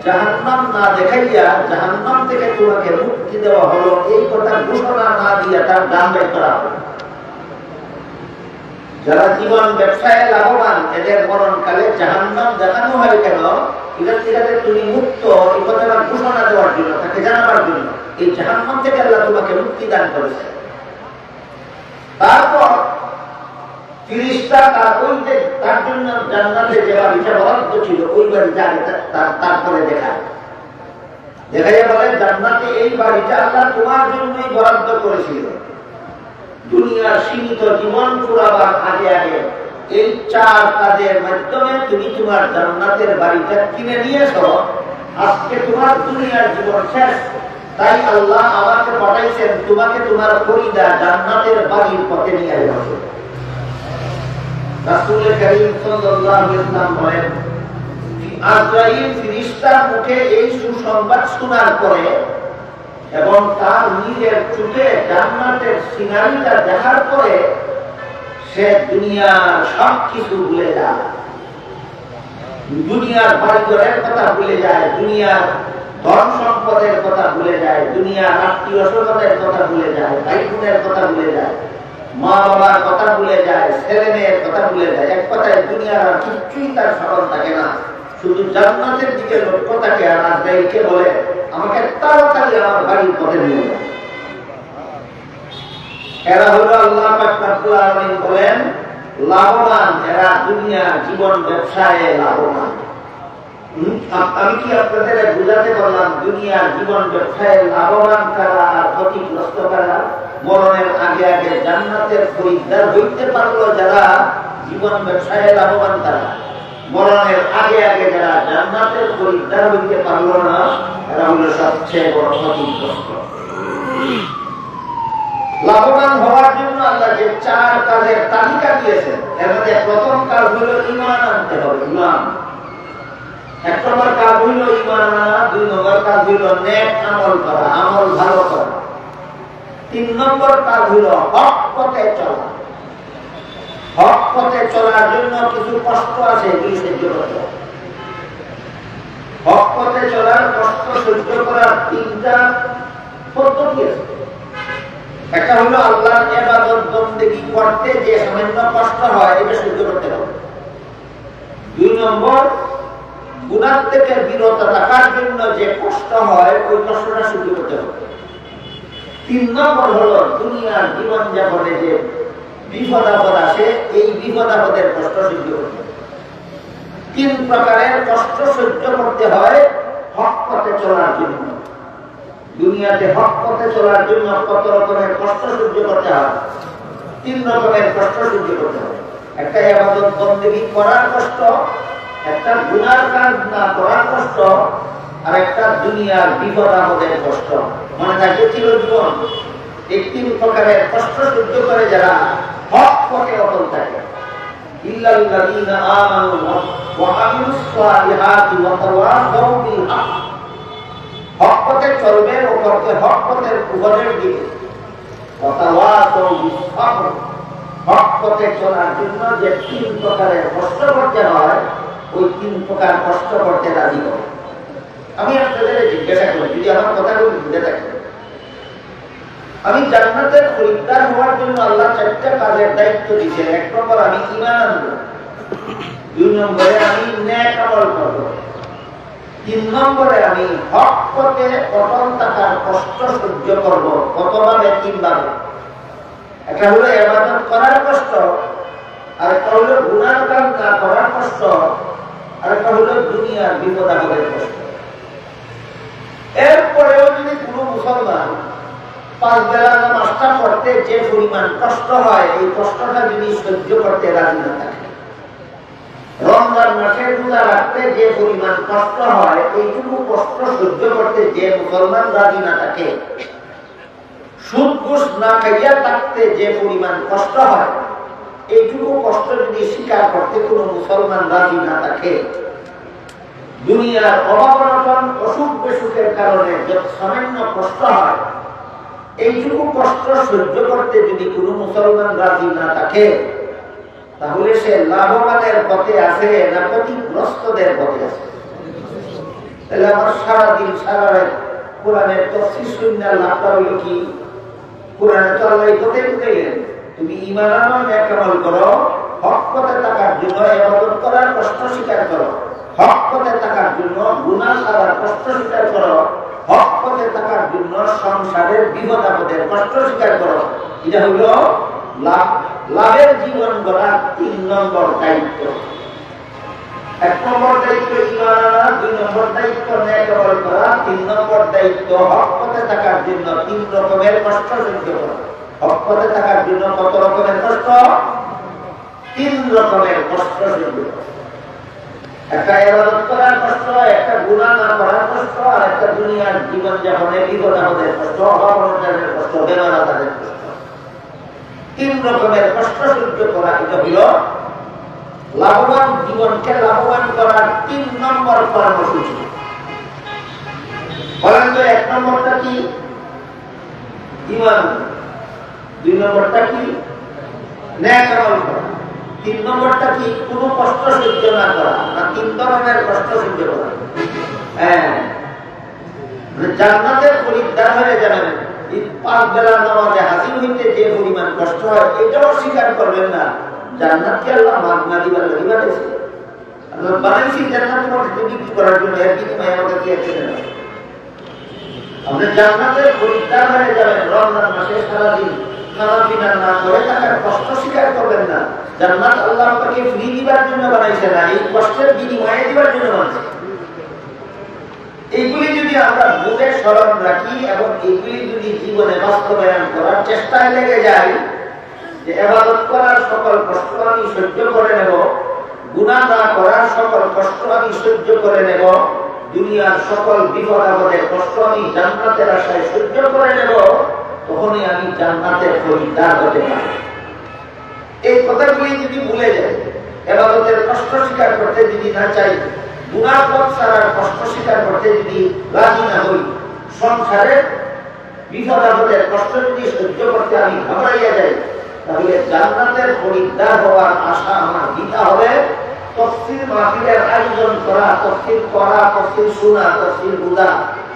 জাহান্নাম না দেখাইয়া জাহান্নাম থেকে তোমাকে মুক্তি দেওয়া হলো, এই কথা ঘোষণা না দিয়া তার দাম বের করা হবে। যারা জীবন ব্যবসায় লাভবান, এদের মরণকালে জাহান্নাম দেখানো হয় কেন? এদের থেকে তুমি মুক্ত, এই কথাটা ঘোষণা দেওয়ার জন্য, তাকে জানাবার জন্য। এই জাহান্নাম থেকে আল্লাহ তোমাকে মুক্তি দান করেছে। তারপর ফেরেশতা তার জন্য জান্নাতে যে বাড়িটা বরাদ্দ ছিল, ওই বাড়িটা তারপরে দেখায় বলে জান্নাতে এই বাড়িটা আল্লাহ তোমার জন্যই বরাদ্দ করেছিল। দুনিয়ার সীমিত জীবন পুরাবার আগে আগে এই চার কাজের মাধ্যমে তুমি তোমার জান্নাতের বাড়িটা কিনে নিয়েছো। আজকে তোমার দুনিয়ার জীবন শেষ, তাই আল্লাহ আমাকে পাঠাইছেন তোমাকে তোমার খরিদা জান্নাতের বাড়ির পথে নিয়ে আসবে। রাসূল কারীম সাল্লাল্লাহু আলাইহি ওয়াসাল্লাম বলেন, আজরাইল ফেরেশতার মুখে এই সুসংবাদ শোনার পরে এবং তার নিজের চোখে জান্নাতের সিনারিটা দেখার পরে সে দুনিয়ার সব কিছু ভুলে যায়। দুনিয়ার বাড়িঘরের কথা ভুলে যায়, দুনিয়ার ধন সম্পদের কথা ভুলে যায়, দুনিয়ার আত্মীয় স্বজনের কথা ভুলে যায়, ভাই বোনের কথা ভুলে যায়, মা বাবার কথা ভুলে যায়, ছেলে মেয়ের কথা ভুলে যায়। এক কথায় দুনিয়ার আর কিছুই তার স্মরণ থাকে না, শুধু জান্নাতের দিকে লক্ষ্য থাকে। আর আজরাইলকে বলে, আমাকে তাড়াতাড়ি আমার বাড়ির পথে নিয়ে যাও। এরা হলো আল্লাহ পাক রব্বুল আলামিন বলেন লাভবান, এরা দুনিয়ার জীবন ব্যবসায় লাভবান। আমি কি আপনাদের বুঝাতে পারলাম দুনিয়ার জীবন ব্যবসায় লাভবান কারা আর ক্ষতিগ্রস্ত কারা? মরণের আগে আগে জান্নাতের খরিদ্দার হইতে পারলো যারা জীবন ব্যবসায় লাভবান তারা, মরণের আগে আগে যারা জান্নাতের খরিদ্দার হইতে পারলো না, এরা হলো সবচেয়ে বড় ক্ষতিগ্রস্ত। লাভবান হওয়ার জন্য আল্লাহ যে চার কাজের তালিকা দিয়েছেন, এর মধ্যে প্রথম কাজ হলো ঈমান আনতে হবে। ঈমান, এক নম্বর কাজ হইল ঈমান আনা, দুই নম্বর কাজ হইল নেক আমল করা, আমল ভালো করা, তিন নম্বর কাজ হইল হক পথে চলা। হক পথে চলার জন্য কিছু কষ্ট আছে, এগুলি সহ্য করতে হবে। হক পথে চলার কষ্ট সহ্য করার তিনটা পদ্ধতি আছে। একটা হলো আল্লাহর ইবাদত বন্দেগী করতে যে সামান্য কষ্ট হয়, এটা সহ্য করতে হবে। দুই নম্বর, গুনাহ থেকে বিরত থাকার জন্য যে কষ্ট হয়, ওই কষ্টটা সহ্য করতে হবে। তিন নম্বর হলো দুনিয়ার জীবন যাপনে যে বিপদ আপদ আসে, এই বিপদ আপদের কষ্ট সহ্য করতে হবে। তিন প্রকারের কষ্ট সহ্য করতে হয় হক পথে চলার জন্য। দুনিয়াতে হক পথে চলার জন্য কত রকমের কষ্ট সহ্য করতে হয়? তিন রকমের কষ্ট সহ্য করতে হবে। একটা ইবাদত বন্দেগী করার কষ্ট, একটা গুনার কাজ না করার কষ্ট, আর একটা দুনিয়ার বিপদ আপদের কষ্ট। মনে থাকে চিরজীবন এই তিন প্রকারের কষ্ট সহ্য করে যারা হক পথে অটল থাকে। ইল্লাল্লাযীনা আমানু ওয়া আমিলুস সালিহাতি ওয়া তাওয়াসাউ বিল হক। হক পথে চলবে ও পথে হক পথের উপদেশ দিবে। ওয়া তাওয়াসাউ বিস সাবর। হক পথে চলার জন্য যে তিন প্রকারের কষ্ট করতে হয়, ওই তিন প্রকার কষ্ট করতে রাজি হবে। আমি আপনাদের জিজ্ঞাসা করি, যদি আমার কথাগুলো বুঝে থাকে, আমি জান্নাতের খরিদ্দার হওয়ার জন্য আল্লাহ চারটা কাজের দায়িত্ব দিয়েছেন। এক নম্বর আমি ঈমান আনবো, দুই নম্বরে আমি নেক আমল করব, তিন নম্বরে আমি হক পথে অটল থাকার কষ্ট সহ্য করব। কতভাবে? তিনভাবে। একটা হলো ইবাদত করার কষ্ট, আরেকটা হলো গুনাহ কাজ না করার কষ্ট, আরেকটা হলো দুনিয়ার বিপদ আপদের কষ্ট। এরপরেও যদি কোনো মুসলমান পাঁচ বেলা নামাজটা পড়তে যে পরিমাণ কষ্ট হয়, এই কষ্টটা যদি সহ্য করতে রাজি না থাকে, রমজান মাসে রোজা রাখতে যে পরিমাণ কষ্ট হয়, এইটুকু কষ্ট সহ্য করতে যে মুসলমান রাজি না থাকে, সুদ ঘুষ না খাইয়া থাকতে যে পরিমাণ কষ্ট হয়, এইটুকু কষ্ট যদি স্বীকার করতে কোনো মুসলমান রাজি না থাকে, দুনিয়ার অভাব অনটন অসুখ বিসুখের কারণে যে সামান্য কষ্ট হয়, এইটুকু কষ্ট সহ্য করতে যদি কোনো মুসলমান রাজি না থাকে, তাহলে সে লাভবানের পথে আছে না ক্ষতিগ্রস্তদের পথে আছে? তাহলে আমার সারাদিন সারা রাত কোরআনের তাফসীর শুনে লাভটা হইল কি? কোরআনে তো আল্লাহ এই কথাই বুঝাইলেন, তুমি ঈমান আনো, নেক আমল করো, হক পথে থাকার জন্য ইবাদত করার কষ্ট স্বীকার করো, হক পথে থাকার জন্য গুনাহ ছাড়ার কষ্ট স্বীকার করো, হক পথে থাকার জন্য সংসারের বিপদ আপদের কষ্ট স্বীকার করো। এটা হইল লাভের জীবন গড়ার ৩ নম্বর দায়িত্ব। ১ নম্বর দায়িত্ব ঈমান আনা, ২ নম্বর দায়িত্ব নেক আমল করা, ৩ নম্বর দায়িত্ব হক পথে থাকার জন্য ৩ রকমের কষ্ট সহ্য করা। হক পথে থাকার জন্য কত রকমের কষ্ট? ৩ রকমের কষ্ট সহ্য করা। একটা ইবাদত করার কষ্ট, একটা গুনাহ না করার কষ্ট, আর একটা দুনিয়ার জীবন যাপনের বিপদ আপদের কষ্ট, অভাব অনটনের কষ্ট, বেমার আজারের কষ্ট। ৩ রকমের কষ্ট সহ্য করা, এটা হইল লাভবান জীবনকে লাভবান করার ৩ নম্বর কর্মসূচি। বলেন তো ১ নম্বরটা কি? ঈমান। ২ নম্বরটা কি? নেক আমল করা। ৩ নম্বরটা কি? কোনো কষ্ট সহ্য না করা, না ৩ ধরনের কষ্ট সহ্য করা। হ্যাঁ, জান্নাতের খরিদ্দার হয়ে যাবেন। ৫ বেলা নামাজে হাজির হইতে যে পরিমাণ কষ্ট হয়, এটাও স্বীকার করবেন না। জান্নাতকে আল্লাহ মাগনা দিবার লাগি বানাইছে। আল্লাহ বানাইছি জান্নাত মধ্যে বিক্রি করার জন্য, এর বিনিময়ে আমাদের কি আছে না? আপনি জান্নাতের খরিদ্দার হয়ে যাবেন। রমজান মাসে সারাদিন খানা পিনা না করে থাকার কষ্ট স্বীকার করবেন না। জান্নাত আল্লাহ আপনাকে ফ্রি দিবার জন্য বানাইছে না, এই কষ্টের বিনিময়ে দিবার জন্য বানাইছে। এইগুলি যদি আমরা বুঝে স্মরণ রাখি এবং এইগুলি যদি জীবনে বাস্তবায়ন করার চেষ্টায় লেগে যাই, যে ইবাদত করার সকল কষ্ট আমি সহ্য করে নেব, গুনাহ না করার সকল কষ্ট আমি সহ্য করে নেব, দুনিয়ার সকল বিপদ আপদের কষ্ট আমি জান্নাতের আশায় সহ্য করে নেব, তখনই আমি জান্নাতের খরিদ্দার হতে পারি। এই কথাগুলি যদি ভুলে যাই, ইবাদতের কষ্ট স্বীকার করতে যদি না চাই, গুনাহ পথ ছাড়ার কষ্ট স্বীকার করতে যদি রাজি না হই, সংসারের বিপদ আপদের কষ্ট যদি সহ্য করতে আমি ঘাবড়াইয়া যাই, তাহলে জান্নাতের খরিদ্দার হওয়ার আশা আমার দিতে হবে। তাফসীর মাহফিলের আয়োজন করা, তাফসীর পড়া, তাফসীর শোনা, তাফসীর বোঝা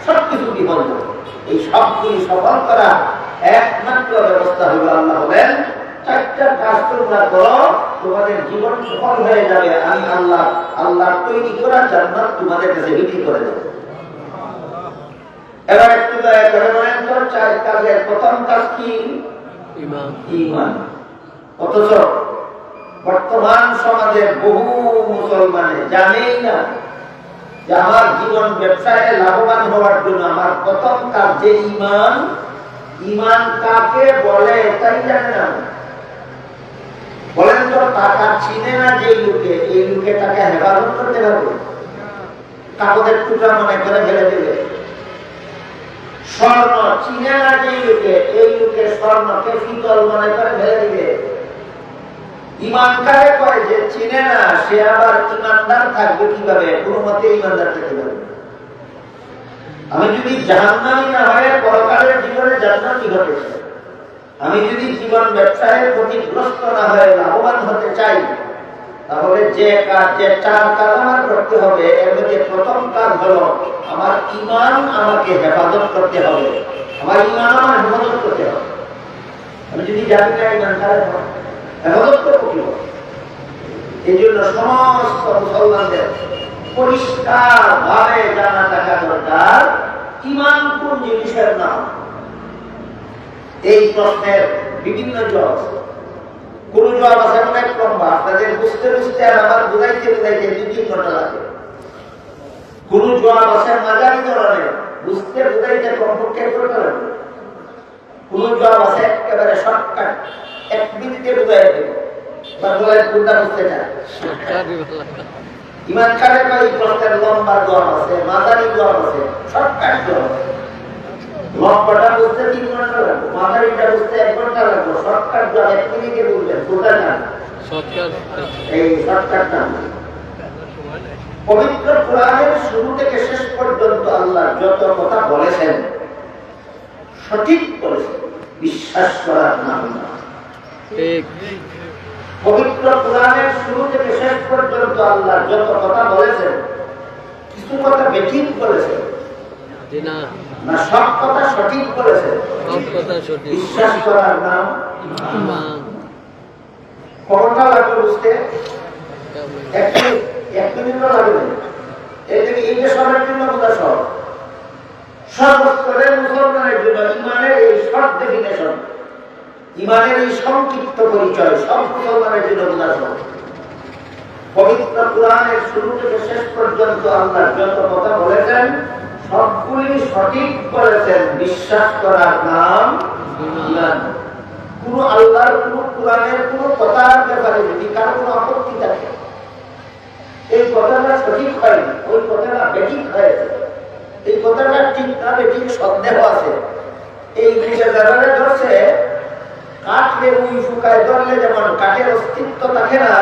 সবকিছু বিফল। এই সবগুলি সফল করা একমাত্র ব্যবস্থা হলো, আল্লাহ বলেন ৪টা কাজ তোমরা করো, তোমাদের জীবন সফল হয়ে যাবে। আমি আল্লাহ তৈরি করা জান্নাত তোমাদের কাছে বিক্রি করে দেব। এবার একটু দয়া করে বলেন তো, ৪ কাজের প্রথম কাজ কি? ঈমান। অথচ বর্তমান সমাজের বহু মুসলমানে জানেই না যে আমার জীবন ব্যবসায় লাভবান হওয়ার জন্য আমার প্রথম কাজ যে ঈমান। ঈমান কাকে বলে তাই জানে না। বলেন তো টাকা চিনে না যে লোকে, এই লোকে টাকা হেফাজত করতে পারবে? কাগজের টুকরা মনে করে ফেলে দেবে। স্বর্ণ চিনে না যে লোকে, এই লোকে স্বর্ণকে ফিতল মনে করে ফেলে দিবে। ইমান কারে কয় যে চিনে না, সে আবার ইমানদার থাকবে কিভাবে? কোনো মতে ইমানদার থাকতে পারবে। আমি যদি জাহান্নামী না হয়ে পরকালের জীবনে জান্নাতি হতে চাই, আমি যদি জীবন ব্যবসায় ক্ষতিগ্রস্ত না হয়ে লাভবান হতে চাই, তাহলে যে কাজ, যে 4 কাজ আমার করতে হবে, এর মধ্যে প্রথম কাজ হলো আমার ইমান আমাকে হেফাজত করতে হবে। আমার ইমান আমার হেফাজত করতে হবে। আমি যদি জানি না ইমান কারে হেফাজত করবো কি? এই জন্য সমস্ত মুসলমানদের পরিষ্কার ভাবে জানা থাকা দরকার ইমান কোন জিনিসের নাম। এই প্রশ্নের বিভিন্ন জবাব, কোন জবাব আছে অনেক লম্বা, আপনাদের বুঝতে বুঝতে আর আমার বুঝাইতে বুঝাইতে 2-3 ঘন্টা লাগে। কোন জবাব আছে মাঝারি ধরনের, বুঝতে বুঝাইতে কমপক্ষে 1 ঘন্টা লাগে। কোন জবাব আছে একেবারে শর্টকাট, 1 মিনিটে বুঝাই দেবে, বা বলে কোনটা বুঝতে চায়। ইমান কারে এই প্রশ্নের লম্বা জবাব আছে, মাঝারি জবাব আছে, শর্টকাট জবাব আছে। লম্বাটা বুঝতে 3 ঘন্টা লাগবে, মাঝারিটা বুঝতে 1 ঘন্টা লাগবে, শর্টকাট জবাব 1 মিনিটে বুঝবেন। কোনটা জান? শর্টকাট। এই শর্টকাটটা পবিত্র কোরআনের শুরু থেকে শেষ পর্যন্ত আল্লাহ যত কথা বলেছেন সঠিক বলেছেন, বিশ্বাস করার নাম না। ঠিক। পবিত্র কোরআনের শুরু থেকে শেষ পর্যন্ত আল্লাহ যত কথা বলেছেন, কিছু কথা বেঠিক বলেছেন না, সব কথা সঠিক বলেছেন। সব কথা সঠিক, বিশ্বাস করার নাম ঈমান। কতটা লাগবে বুঝতে? 1 মিনিট লাগবে। এই যে সবার জন্য বোঝা সব, সর্বস্তরের মুসলমানের জন্য ঈমানের এই শর্ট ডেফিনেশন, ঈমানের এই সংক্ষিপ্ত পরিচয় সব মুসলমানের জন্য বোঝা সব। পবিত্র কোরআনের শুরু থেকে শেষ পর্যন্ত আল্লাহ যত কথা বলেছেন সবগুলি সঠিক বলেছেন, বিশ্বাস করার নাম ঈমান। কোন আল্লাহর কোন কোরআনের কোন কথার ব্যাপারে যদি কারো কোনো আপত্তি থাকে, এই কথাটা সঠিক হয়নি, ওই কথাটা বেঠিক হয়েছে, এই কথাটা ঠিক না বেঠিক সন্দেহ আছে, এই বিষয়ে ব্যাপারে ধরছে কাঠে উই ফুকায় ধরলে যেমন কাঠের অস্তিত্ব থাকে না,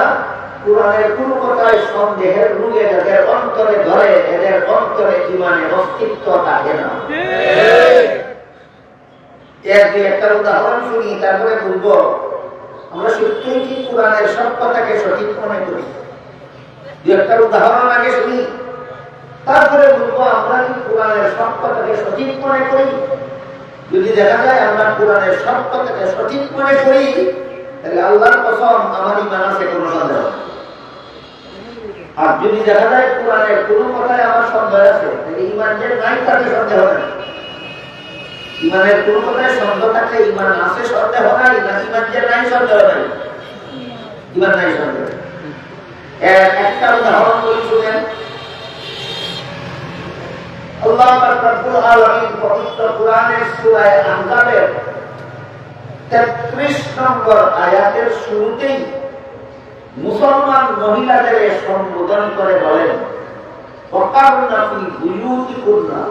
কোরআনের কোন কথায় সন্দেহের রুগে যাদের অন্তরে ধরে, এদের অন্তরে ঈমানের অস্তিত্ব থাকে না। এর একটা উদাহরণ শুনি, তারপরে বলবো আমরা সত্যিই কি কোরআনের সব কথাকে সঠিক মনে করি। একটা উদাহরণ আগে শুনি, তারপরে বলবো আমরা কি কোরআনের সব কথাকে সঠিক মনে করি। যদি দেখা যায় আমরা কোরআনের সব কথাকে সঠিক মনে করি, তাহলে আল্লাহর কসম আমার ঈমান আছে, কোনো সন্দেহ। আর যদি দেখা যায় কোরআনের কোন কথায় আমার সন্দেহ আছে, তাহলে ঈমান যে নাই তাতে সন্দেহ নেই। ঈমানের কোন কথায় সন্দেহ থাকলে ঈমান আছে সন্দেহ নাই, না ঈমান যে নাই সন্দেহ নাই, ঈমান নাই সন্দেহ। একটা উদাহরণ বলি শুনেন। আল্লাহ পাক রব্বুল আলামিন পবিত্র কোরআনের সূরা আনকাবের 33 নম্বর আয়াতের শুরুতেই মুসলমান মহিলাদের সম্বোধন করে বলেন, ওয়াকারনা ফি বুয়ুতিকুন্না,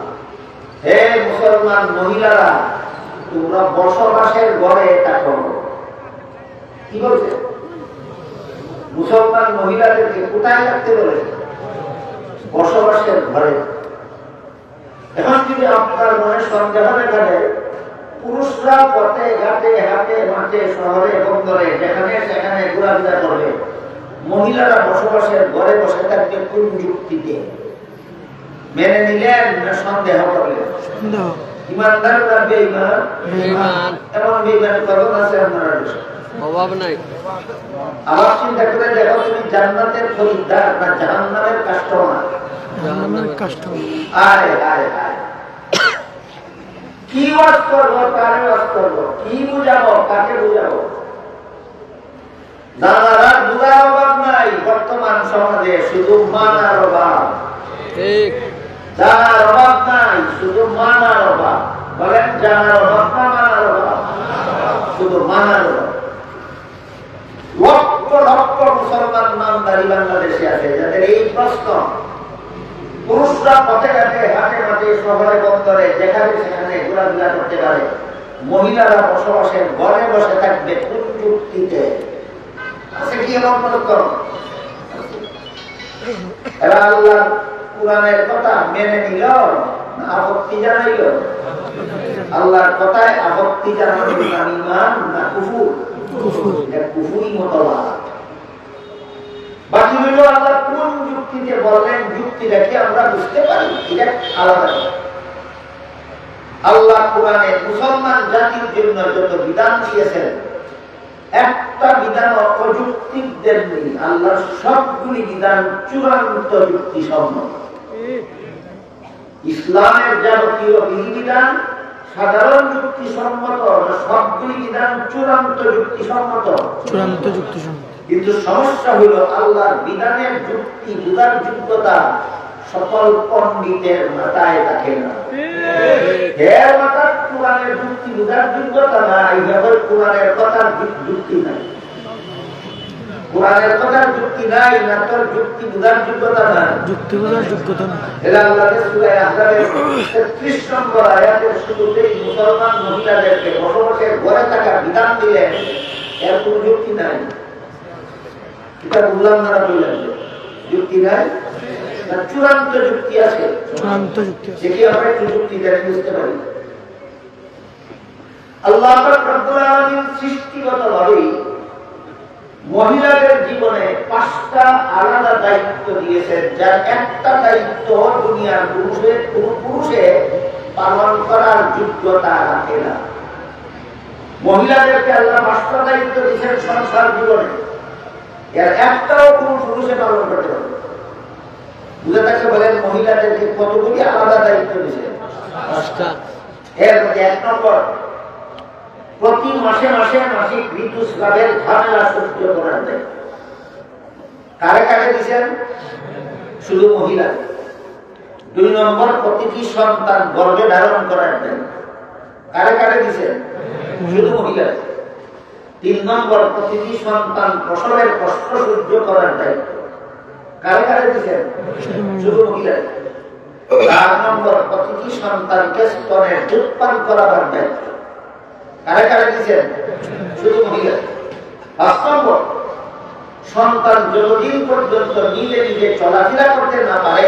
হে মুসলমান মহিলারা তোমরা বসবাসের ঘরে থাকো। কি বলছে? মুসলমান মহিলাদেরকে কোথায় থাকতে বলে? বসবাসের ঘরে। এখন যদি আপনার মনে সন্দেহ দেখা দেয়, পুরুষরা পথে ঘাটে হাটে মাঠে শহরে বন্দরে যেখানে সেখানে ঘোরাফেরা করবে, মহিলারা বসবাসের ঘরে বসে থাকবে কোন যুক্তিতে? মেনে নিলেন না সন্দেহ করলেন? ইমানদার না বেঈমান? এমন বেঈমান কখন আছে আপনার অভাব নাই। আবার চিন্তা করে দেখো, তুমি জান্নাতের খরিদ্দার না জাহান্নামের কাস্টমার? জাহান্নামের কাস্টমার। আরে আরে আরে, কি ওয়াজ করবো, কারে ওয়াজ করবো, কি বুঝাবো, কাকে বুঝাবো? জানার বুঝার অভাব নাই বর্তমান সমাজে, শুধু মানার অভাব। ঠিক, জানার অভাব নাই, শুধু মানার অভাব। বলেন জানার অভাব না মানার অভাব? শুধু মানার অভাব। আছে, যাদের এই প্রশ্ন, পুরুষরা পথে ঘাটে হাটে মাঠে শহরে বন্দরে যেখানে সেখানে ঘোরাফেরা করতে পারে, মহিলারা বসবাসের ঘরে বসে থাকবে কোন যুক্তিতে? আছে কি এমন প্রশ্ন? এরা আল্লাহ কুরআনের কথা মেনে নিল না আপত্তি জানাইল? আল্লাহর কথায় আপত্তি জানানো ঈমান না কুফর? কুফরই মতবাদ। বাকি হইল আল্লাহ কোন যুক্তিতে বললেন, যুক্তিটা কি আমরা বুঝতে পারি? এটা আলাদা। আল্লাহ কোরআনে মুসলমান জাতির জন্য যত বিধান দিয়েছেন, একটা বিধান অযৌক্তিক দেননি। আল্লাহর সবগুলি বিধান চূড়ান্ত যুক্তিসম্মত। ইসলামের যাবতীয় বিধিবিধান সাধারণ যুক্তিসম্মত, সবগুলি বিধান চূড়ান্ত যুক্তিসম্মত। কিন্তু সমস্যা হলো আল্লাহর বিধানের যুক্তি বুঝার যোগ্যতা সকল পণ্ডিতের মাথায় থাকে না। এর মাথার কোরআনের যুক্তি বুঝার যোগ্যতা নাই, কোরআনের কথার যুক্তি নাই। কোরআনের কথার যুক্তি নাই না তোর যুক্তি বুঝার যোগ্যতা নাই, যুক্তি বুঝার যোগ্যতা নাই। এটা আল্লাহর সূরা আহজাবের 33 নম্বর আয়াতের শুরুতেই মুসলমান মহিলাদেরকে বসবাসের ঘরে থাকার বিধান দিলেন, এর কোনো যুক্তি নাই। এটা বললাম না, বললেন যুক্তি নাই না চূড়ান্ত যুক্তি আছে? চূড়ান্ত যুক্তি আছে। দেখি আমরা একটু যুক্তি দেখে বুঝতে পারি। আল্লাহ পাক রব্বুল আলামিন সৃষ্টিগতভাবে মহিলাদের জীবনে 5টা আলাদা দায়িত্ব দিয়েছেন, যার একটা দায়িত্ব দুনিয়ার পুরুষে পালন করার যোগ্যতা রাখে না। মহিলাদেরকে আল্লাহ 5টা দায়িত্ব দিয়েছেন সংসার জীবনে, এর একটাও কোন পুরুষে পালন করতে হবে। বুঝে থাকলে বলেন মহিলাদেরকে কতগুলি আলাদা দায়িত্ব দিয়েছেন? 5টা। এর মধ্যে 1 নম্বর, প্রতি মাসে মাসে মাসিক ঋতুস্রাবের ঝামেলা সহ্য করার দায়িত্ব। কারে কারে দিয়েছেন? শুধু মহিলা। 2 নম্বর, প্রতিটি সন্তান গর্ভে ধারণ করার দায়িত্ব। কারে কারে দিয়েছেন? শুধু মহিলা। 3 নম্বর, প্রতিটি সন্তান প্রসবের কষ্ট সহ্য করার দায়িত্ব। কারে কারে দিয়েছেন? শুধু মহিলা। 4 নম্বর, প্রতিটি সন্তানকে স্তনের দুধ পান করাবার দায়িত্ব। কারে কারে দিয়েছেন? শুধু মহিলা। 5 নম্বর, সন্তান যতদিন পর্যন্ত নিজে নিজে চলাফেরা করতে না পারে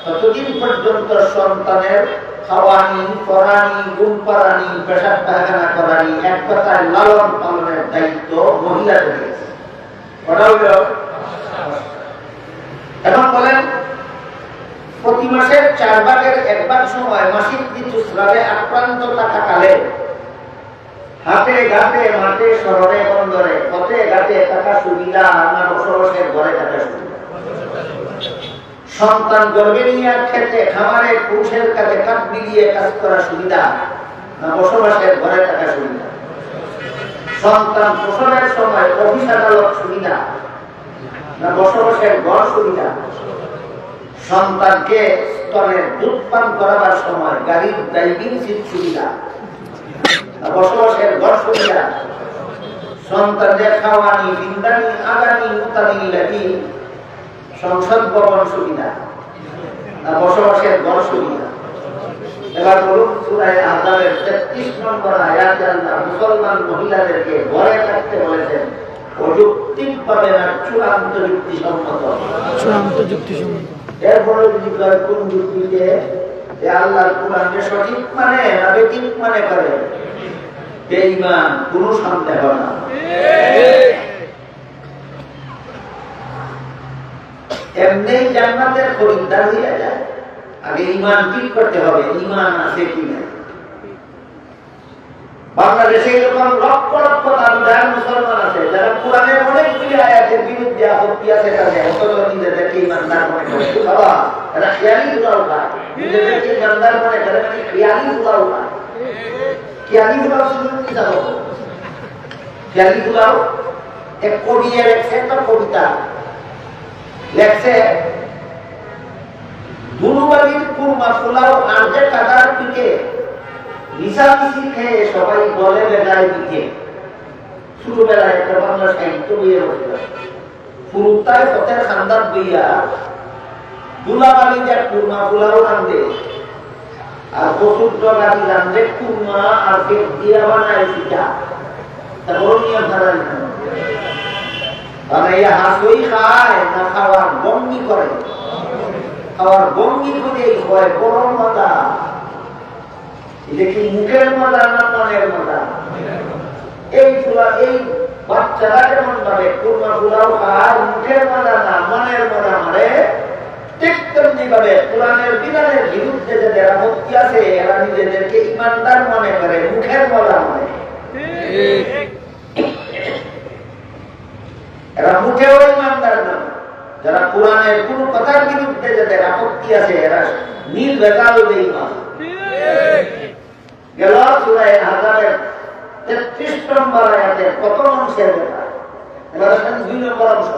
ততদিন পর্যন্ত সন্তানের খাওয়ানি, পরানি, ঘুম পাড়ানি, পেশাব পায়খানা করানি, এক কথায় লালন পালনের দায়িত্ব মহিলাদের দিয়েছে। এখন বলেন, প্রতি মাসের 4 ভাগের 1 ভাগ সময় মাসিক ঋতুস্রাবে আক্রান্ত থাকাকালে হাতে ঘাটে মাঠে শহরে বন্দরে পথে ঘাটে থাকা সুবিধা না বসবাসের ঘরে থাকা সুবিধা? সন্তান গর্ভে নিয়ে খেতে খামারে পুরুষের কাছে কাঠ মিলিয়ে কাজ করা সুবিধা না বসবাসের ঘরে থাকা সুবিধা? সন্তান প্রসবের সময় অফিস আদালত সুবিধা না বসবাসের ঘর সুবিধা? সন্তানকে স্তনের দুধ পান করাবার সময় গাড়ির ড্রাইভিং সিট সুবিধা না বসবাসের ঘর সুবিধা? সন্তানদের খাওয়ানি, বিন্দানি, আগানি, মুতানি লাগি সংসদ ভবন সুবিধা না বসবাসের ঘর সুবিধা? এবার বলুন, সূরা আহজাবের 33 নম্বর আয়াতে আল্লাহ মুসলমান মহিলাদেরকে ঘরে থাকতে বলেছেন অযৌক্তিকভাবে না চূড়ান্ত যুক্তিসম্মত? চূড়ান্ত যুক্তিসম্মত। এরপরে যদি কোন যুক্তিতে আল্লাহর কোরআনকে সঠিক মানে না বেঠিক মানে করে, বেঈমান, কোনো সন্দেহ না। এমনি জান্নাতের খরিদ্দার হয়ে যায়। আগে ঈমান ঠিক করতে হবে, ঈমান আছে কিনা। বাংলাদেশে এরকম লক্ষ লক্ষ দাবিদার মুসলমান আছে যারা কোরআনের অনেকগুলি আয়াতের বিরুদ্ধে আপত্তি আছে, তাদের অথচ নিজেদেরকে ঈমানদার মনে করে। বাবা, এরা খেয়ালি গুলাও খায়, নিজেদেরকে ঈমানদার মনে করে, মানে খেয়ালি গুলাও খায়। খেয়ালি গুলাও শুধু কি যাবো? খেয়ালি গুলাও এক কবি লেখছে একটা কবিতা, লেখছে দুনুবাড়ির কুরমা ফুলাও আর্জে কাদার পিঠে মিশামিশি খেয়ে সবাই বলে বেলায় দিকে। ছোটবেলায় একটা বাংলা সাহিত্য বইয়ে বসে পুরুতায় পথের খান্দার বইয়া দুলাবালি যে কুরমা গুলাও রান্ধে আর প্রচুর গাড়ি রান্ধে কুরমা আর পেট দিয়া বানায় পিঠা তা বড় নিয়ে ধারাই বানাইয়া হাসই খায় না খাওয়ার বঙ্গি করে খাওয়ার বঙ্গি করে হয় বড় মজা। এটা কি মুখের মজা না মনের মজা? এই বাচ্চারা যেমন ভাবে কুরমা গুলাও খায় মুখের মজা না মনের মজা মারে, ঠিক তেমনি ভাবে কোরআনের বিধানের বিরুদ্ধে যাদের আপত্তি আছে এরা নিজেদেরকে ইমানদার মনে করে, মুখের মজা মানে এরা মুখেও ইমানদার না। যারা কোরআনের কোন কথার বিরুদ্ধে যাদের আপত্তি আছে এরা নীল বেজাল বেঈমান। গেল সূরা আহজাবের 33 নম্বর আয়াতের প্রথম অংশের কথা, এবার আসেন 2 নম্বর অংশ।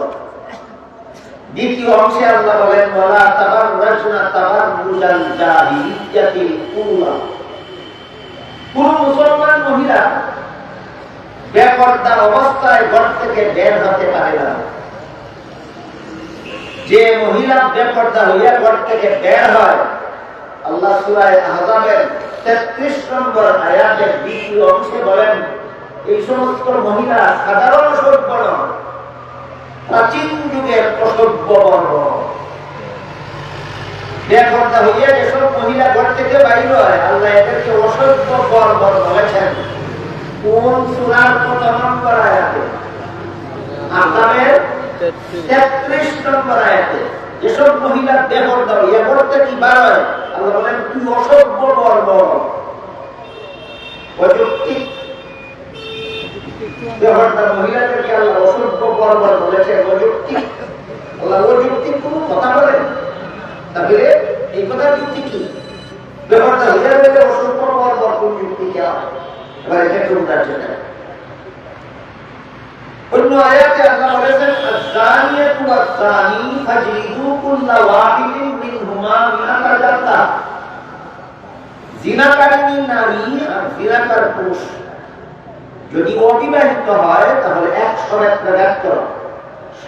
দ্বিতীয় অংশে আল্লাহ বলেন ওয়ালা তাবাররাজনা তাবাররুজাল জাহিলিয়াতিল উলা। কোন মুসলমান মহিলা বেপরদা অবস্থায় ঘর থেকে বের হতে পারে না। যে মহিলা বেপরদা হইয়া ঘর থেকে বের হয়, আল্লাহ সূরা আহজাবের 33 নম্বর আয়াতের দ্বিতীয় অংশে বলেন এই সমস্ত মহিলা সাধারণ সভ্য নয়, প্রাচীন যুগের অসভ্য বর্ণ। বেপরদা হইয়া যেসব মহিলা ঘর থেকে বাইর হয় আল্লাহ এদেরকে অসভ্য বর্ণ বলেছেন। কোন সূরার কত নম্বর আয়াতে? আহজাবের 33 নম্বর আয়াতে। যেসব মহিলা বেপরদা হইয়া ঘর থেকে বার হয় আল্লাহ বলেন তুই অসভ্য বর্ণ। অযৌক্তিক বেপরদা মহিলাদেরকে আল্লাহ অসভ্য বর্ণ বলেছেন, অযৌক্তিক। আল্লাহ অযৌক্তিক কোন কথা বলেন? তাহলে এই কথার যুক্তি কি? বেপরদা হইয়া গেলে অসভ্য বর্ণ কোন যুক্তি দেওয়া? এবার এটা একটু উদাহরণ দেন। অন্য আয়াতে আল্লাহ বলেছেন আয-যানিয়াতু ওয়াজ-যানি ফাজলিদু কুল্লা ওয়াহিদিন মিনহুমা মিআতা জালদা। জিনাকারিনী নারী আর জিনাকার পুরুষ যদি অবিবাহিত হয় তাহলে 101 করো।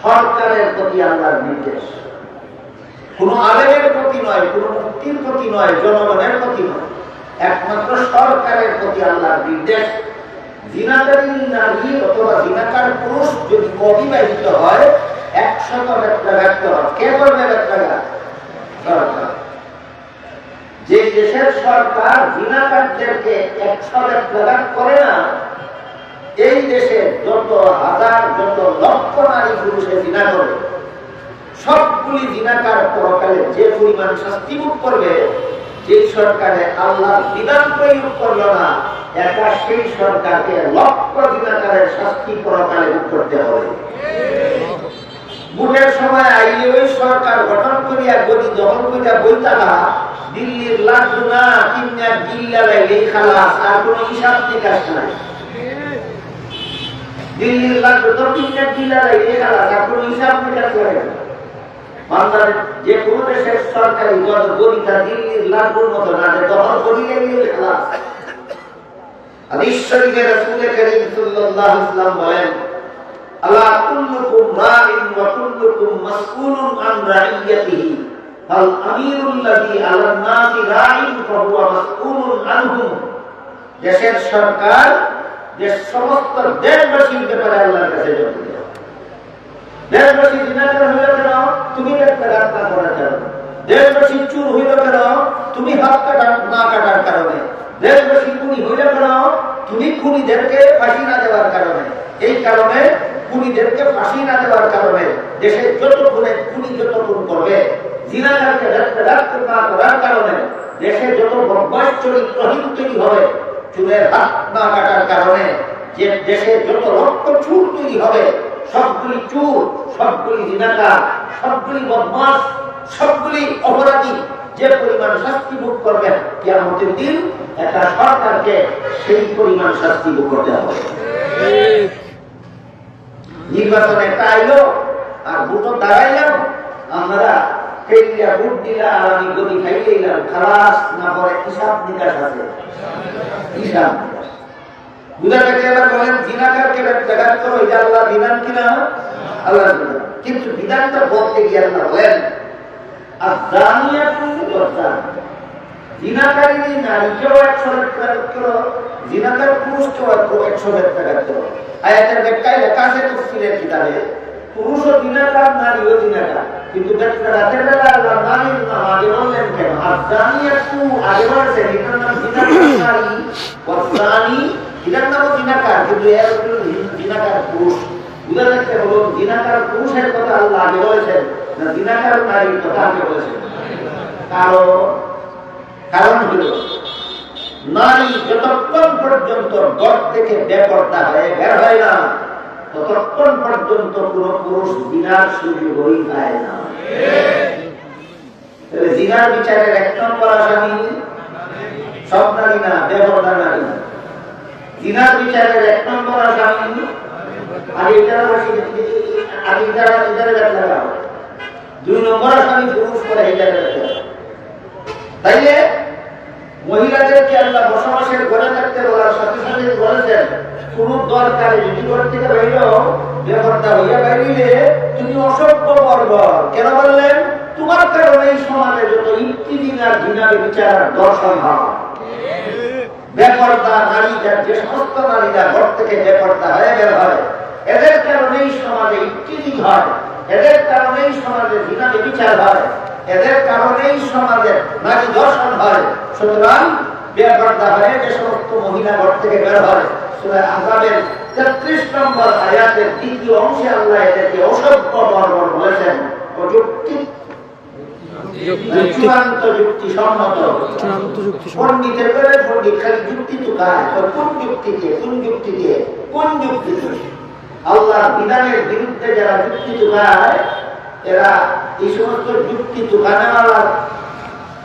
সরকারের প্রতি আল্লাহর নির্দেশ, কোন আলেমের প্রতি নয়, কোন মুফতির প্রতি নয়, জনগণের প্রতি নয়, একমাত্র সরকারের প্রতি আল্লাহর নির্দেশ। জিনাকারিনী নারী অথবা জিনাকার পুরুষ যদি অবিবাহিত হয় 101 করো। কে করবে বেত্রাঘাত? সরকার। যে দেশের সরকার জিনাকারদেরকে 101 করে না, এই দেশে যত হাজার যত লক্ষ নারী পুরুষে জিনা করে সবগুলি জিনাকার পরকালে যে পরিমাণ শাস্তি ভোগ করবে, যে সরকারে আল্লাহর বিধান প্রয়োগ করল না একা সেই সরকারকে লক্ষ জিনাকারের শাস্তি পরকালে ভোগ করতে হবে। ভোটের সময় আইলে ওই সরকার গঠন করিয়া গদি দখল করিয়া বইতালা দিল্লির লাড্ডু না কিনা গিল্লা লাইলেই খালাস, আর কোন হিসাব নিকাশ নাই। দিল্লির লাড্ডু তো কিনা গিল্লা লাইলেই খালাস, আর কোন হিসাব নিকাশ লাগে না। বাংলাদেশ যে কোন দেশের সরকারি গদিটা দিল্লির লাড্ডুর মতো না, যে দখল করিলেই খালাস। হাদিস শরীফে রাসূল করিম সাল্লাল্লাহু আলাইহি ওয়াসাল্লাম বলেন আলা কুল্লুকুম রাইন ওয়া কুল্লুকুম মাসউলুন আন রাইয়াতিহি ফাল আমিরুল্লাযী আলান নাসি রাইন ফাহুয়া মাসউলুন আনহুম। দেশের সরকার যে সমস্ত দেশবাসীর ব্যাপারে আল্লাহর কাছে জবাব দেয়। দেশবাসী জিনাকার হইল কেন? তুমি বেত্রাঘাত না করার কারণে। দেশবাসী চুর হইল কেন? তুমি হাত না কাটার কারণে। দেশবাসী খুনি হইল কেন? তুমি খুনিদেরকে ফাঁসি না দেওয়ার কারণে। এই কারণে খুনিদেরকে ফাঁসি না দেওয়ার কারণে দেশে যত খুনে খুনি যত খুন করবে, জিনাকারকে বেত্রাঘাত না করার কারণে দেশে যত বদমাশ চরিত্রহীন তৈরি হবে, চুরের হাত না কাটার কারণে যে দেশে যত রক্ত চুর তৈরি হবে, সবগুলি চুর, সবগুলি জিনাকার, সবগুলি বদমাশ, সবগুলি অপরাধী যে পরিমাণ শাস্তি ভোগ করবেন কিয়ামতের দিন একটা সরকারকে সেই পরিমাণ শাস্তি ভোগ করতে হবে। নির্বাচনে একটা আইলো আর ভোটও দাঁড়াইলাম, আমরা ফেরিয়া ভোট দিলা আর আমি গদি খাইলাম, খালাস না পরে হিসাব নিকাশ আছে। হিসাব নিকাশ বুঝা থাকে। এবার বলেন জিনাকারকে বেত্রাঘাত করো, এটা আল্লাহর বিধান কিনা? আল্লাহর বিধান। কিন্তু বিধানটা বলতে গিয়ে আল্লাহ বলেন আয-যানিয়াতু ওয়াজ-যানি, জিনাকারী নারীকেও 100 বেত্রাঘাত করো, জিনাকার পুরুষকেও 100 বেত্রাঘাত করো। আয়াতের ব্যাখ্যায় লেখা আছে তাফসীরের কিতাবে, পুরুষও জিনাকার, নারীও জিনাকার, কিন্তু বেত্রাঘাতের বেলা আল্লাহ নারীর নাম আগে বললেন কেন? আয-যানিয়াতু আগে বলছেন, এটার নাম জিনাকার নারী, ওয়াজ-যানি এটার নাম জিনাকার, কিন্তু এর হলো জিনাকার পুরুষ। বুঝা যাচ্ছে হলো জিনাকার পুরুষের কথা আল্লাহ আগে বলেছেন না জিনাকার নারীর কথা আগে বলেছেন? কারণ হল নারী যতক্ষণ পর্যন্ত ঘর থেকে বেপরদা হয়ে বের হয় না, ততক্ষণ পর্যন্ত কোন পুরুষ জিনার সুযোগই পায় না। জিনার বিচারের 1 নম্বর আসামি সব নারী না, বেপরদা নারী। জিনার বিচারের 1 নম্বর আসামি আগে ইদারে লাগাও, 2 নম্বর আসামি পুরুষ করে ইদারে। তাইলে মহিলাদেরকে আল্লাহ বসবাসের ঘরে থাকতে বলার সাথে সাথে বলেছেন কোন দরকারে যদি ঘর থেকে বাইরেও বেপরদা হইয়া বাইরে তুমি অসভ্য বর্বর। কেন বললেন? তোমার কারণে এই সমাজে যত ইত্তিদিনার ঘৃণার বিচার দর্শন হয়। বেপরদা নারী, যে সমস্ত নারীরা ঘর থেকে বেপরদা হয়ে বের হয়, এদের কারণেই সমাজে ইত্তিদি হয়, এদের কারণেই সমাজে ঘৃণার বিচার হয়, এদের কারণেই সমাজে নারী দর্শন হয়। সুতরাং বেপরদা হয়ে যে সমস্ত মহিলা ঘর থেকে বের হয়, সূরা আহজাবের 33 নম্বর আয়াতের 2য় অংশে আল্লাহ এদেরকে অসভ্য বর্বর বলেছেন। চূড়ান্ত যুক্তি সম্মত। পণ্ডিতের করে পণ্ডিত খালি যুক্তি চুকায়, কোন যুক্তি দিয়ে, কোন যুক্তি দিয়ে, কোন যুক্তি দিয়ে? আল্লাহ বিধানের বিরুদ্ধে যারা যুক্তি চুকায়, এরা এই সমস্ত যুক্তি চুকানেওয়ালার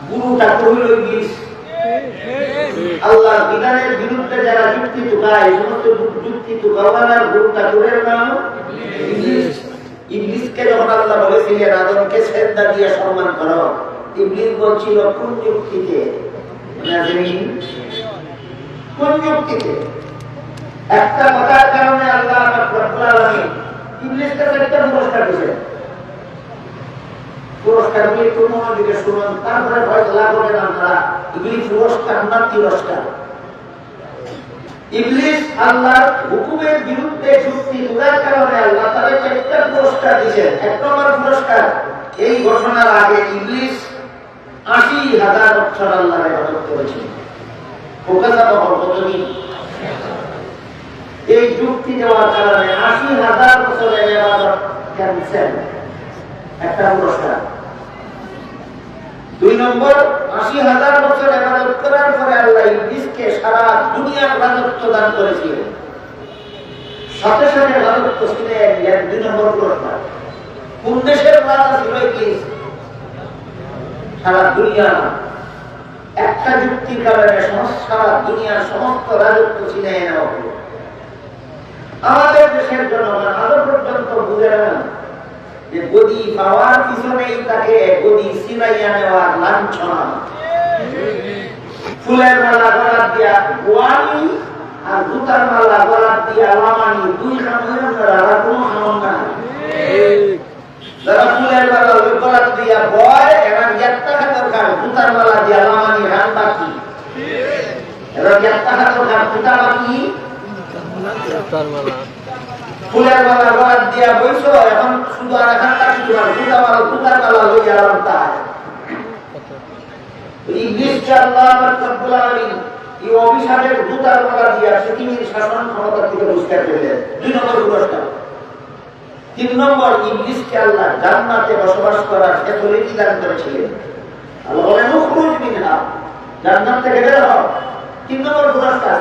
গুরুটা কহিল ইবলিস। আল্লাহ বিধানের বিরুদ্ধে যারা যুক্তি চুকায়, এই সমস্ত যুক্তি চুকাওয়ালার গুরুটা কোরের নাম ইবলিস। ইবলিসকে যখন আল্লাহ বলেছিলেন আদমকে সেজদা দিয়ে সম্মান করো, ইবলিস বলছিল কোন যুক্তিতে? কোন যুক্তিতে? একটা কথার কারণে আল্লাহ রব্বুল আলামিন ইবলিসকে একটা পুরস্কার দিয়েছেন। পুরস্কার দিয়ে কোন মনোযোগে শুনুন, তারপরে ফয়সালা করবেন আপনারা ইবলিস পুরস্কার না তিরস্কার। ইবলিস আল্লাহর হুকুমের বিরুদ্ধে যুক্তি তোলার কারণে আল্লাহ তাদেরকে একটা পুরস্কার দিয়েছেন। 1 নম্বর পুরস্কার, এই ঘোষণার আগে ইবলিস 80,000 বছর আল্লাহর ইবাদত করেছিল। কতদিন? এই যুক্তি দেওয়ার কারণে 80,000 বছরের ইবাদত ক্যান্সেল, একটা পুরস্কার। 2 নম্বর, 80,000 বছর ইবাদত করার পরে আল্লাহ ইবলিসকে সারা দুনিয়ার রাজত্ব দান করেছিলেন। সাথে সাথে রাজত্ব ছিনে 2 নম্বর পুরস্কার। কোন দেশের রাজা ছিল ইবলিস? সারা দুনিয়া। একটা যুক্তির কারণে সারা দুনিয়ার সমস্ত রাজত্ব ছিনে নেওয়া হলো। আমাদের দেশের জনগণ আরো পর্যন্ত বুঝে না যে গদি পাওয়ার পিছনেই তাকে গদি ছিনাইয়া নেওয়ার লাঞ্ছনা। ফুলের মালা গলার দিয়া গোয়ানি আর জুতার মালা গলার দিয়া লামানি, 2 খামের আর কোনো খামন না। যারা ফুলের মালা গলার দিয়া বয়, এরা একটা দরকার, জুতার মালা দিয়া লামানি রান বাকি। এরা একটা দরকার, জুতা বাকি, ফুলের মালা গলার দিয়া বইছো, এখন শুধু আর এখানটা শুধু আর জুতার মালা লইয়া আলামতা। ইবলিসকে আল্লাহ রব্বুল আলামিন এই অভিশাপের জুতার মালা দিয়া পৃথিবীর শাসন ক্ষমতা থেকে বহিষ্কার করলেন। 2 নম্বর পুরস্কার। 3 নম্বর, ইবলিসকে আল্লাহ জান্নাতে বসবাস করার ফ্যাসিলিটি দান করেছিলেন। আল্লাহ বলেন উখরুজ মিনহা, জান্নাত থেকে বের হও। 3 নম্বর পুরস্কার।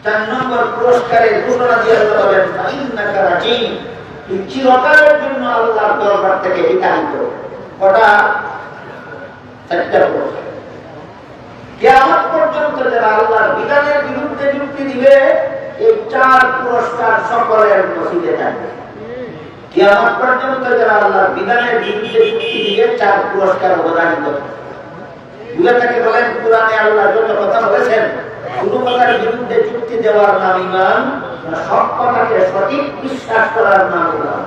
4 নম্বর পুরস্কারের ঘোষণা দিয়ে আল্লাহ বলেন ইন্নাকা রাজিম, তুই চিরকালের জন্য আল্লাহর দরবার থেকে বিতাড়িত। কটা? 4টা পুরস্কার। কিয়ামত পর্যন্ত যারা আল্লাহর বিধানের বিরুদ্ধে যুক্তি দিবে, এই 4 পুরস্কার সকলের নসিবে থাকবে। কিয়ামত পর্যন্ত যারা আল্লাহর বিধানের বিরুদ্ধে যুক্তি দিবে, 4 পুরস্কার অবধারিত। বুঝাটাকে বলেন কোরআনে আল্লাহ যত কথা বলেছেন, কোন কথার বিরুদ্ধে যুক্তি দেওয়ার নাম ঈমান, সব কথাকে সঠিক বিশ্বাস করার নাম ঈমান।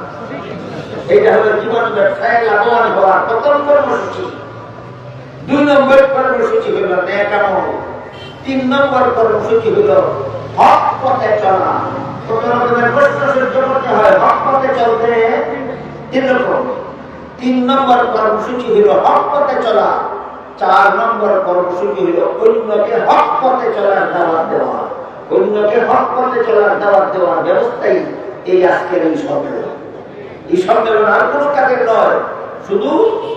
এইটা হলো জীবন ব্যবসায় লাভবান হওয়ার প্রথম কর্মসূচি। 2 নম্বর কর্মসূচি হলো নেক আমল। 3 নম্বর কর্মসূচি হলো হক পথে চলা। কত রকমের প্রশ্ন সহ্য করতে হয় হক পথে চলতে 3 রকম। 3 নম্বর কর্মসূচি হলো হক পথে চলা। 4 নম্বর কর্মসূচি হলো অন্যকে হক পথে চলার দাওয়াত দেওয়া। অন্যকে হক পথে চলার দাওয়াত দেওয়ার ব্যবস্থাই এই আজকের এই সম্মেলন। এই সম্মেলন আর কোনো কাজের নয়, শুধু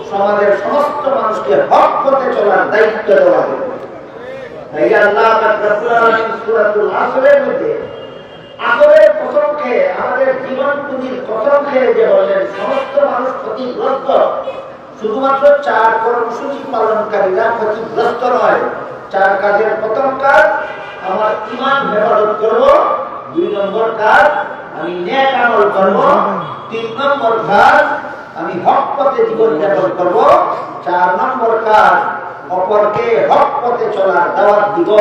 সমাজের সমস্ত মানুষকে হক পথে চলার দায়িত্ব দেওয়া হবে। তাই আল্লাহ পাক রব্বুল আলামিন সূরাতুল আসরের মধ্যে আসরের কসম খেয়ে আমাদের জীবন পুঁজির কসম খেয়ে যে বললেন সমস্ত মানুষ ক্ষতিগ্রস্ত, শুধুমাত্র 4 কর্মসূচি পালনকারীরা ক্ষতিগ্রস্ত নয়। 4 কাজের প্রথম কাজ আমার ঈমান হেফাজত করব, 2 নম্বর কাজ আমি নেক আমল করব, 3 নম্বর কাজ আমি হক পথে জীবন যাপন করব, 4 নম্বর কাজ অপরকে হক পথে চলার দাওয়াত দিব।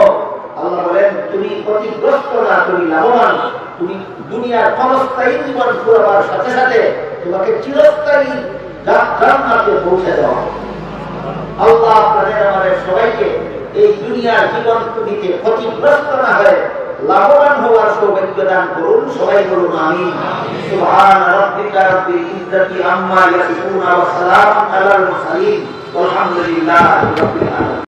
আল্লাহ বলেন তুমি ক্ষতিগ্রস্ত না, তুমি লাভবান। তুমি দুনিয়ার ক্ষণস্থায়ী জীবন পুরোবার সাথে সাথে তোমাকে চিরস্থায়ী জান্নাতে পৌঁছে দেওয়া। আল্লাহ আপনাদের আমাদের সবাইকে এই দুনিয়ার জীবন থেকে ক্ষতিগ্রস্ত না হয়ে লাভবান হওয়ার সৌভাগ্য দান করুন। সবাই বলুন আমিন। সুবহান রাব্বিকা রাব্বিল ইজ্জাতি আম্মা ইয়াসিফুন ওয়া সালামুন আলাল মুরসালিন ওয়ালহামদুলিল্লাহি রাব্বিল আলামিন।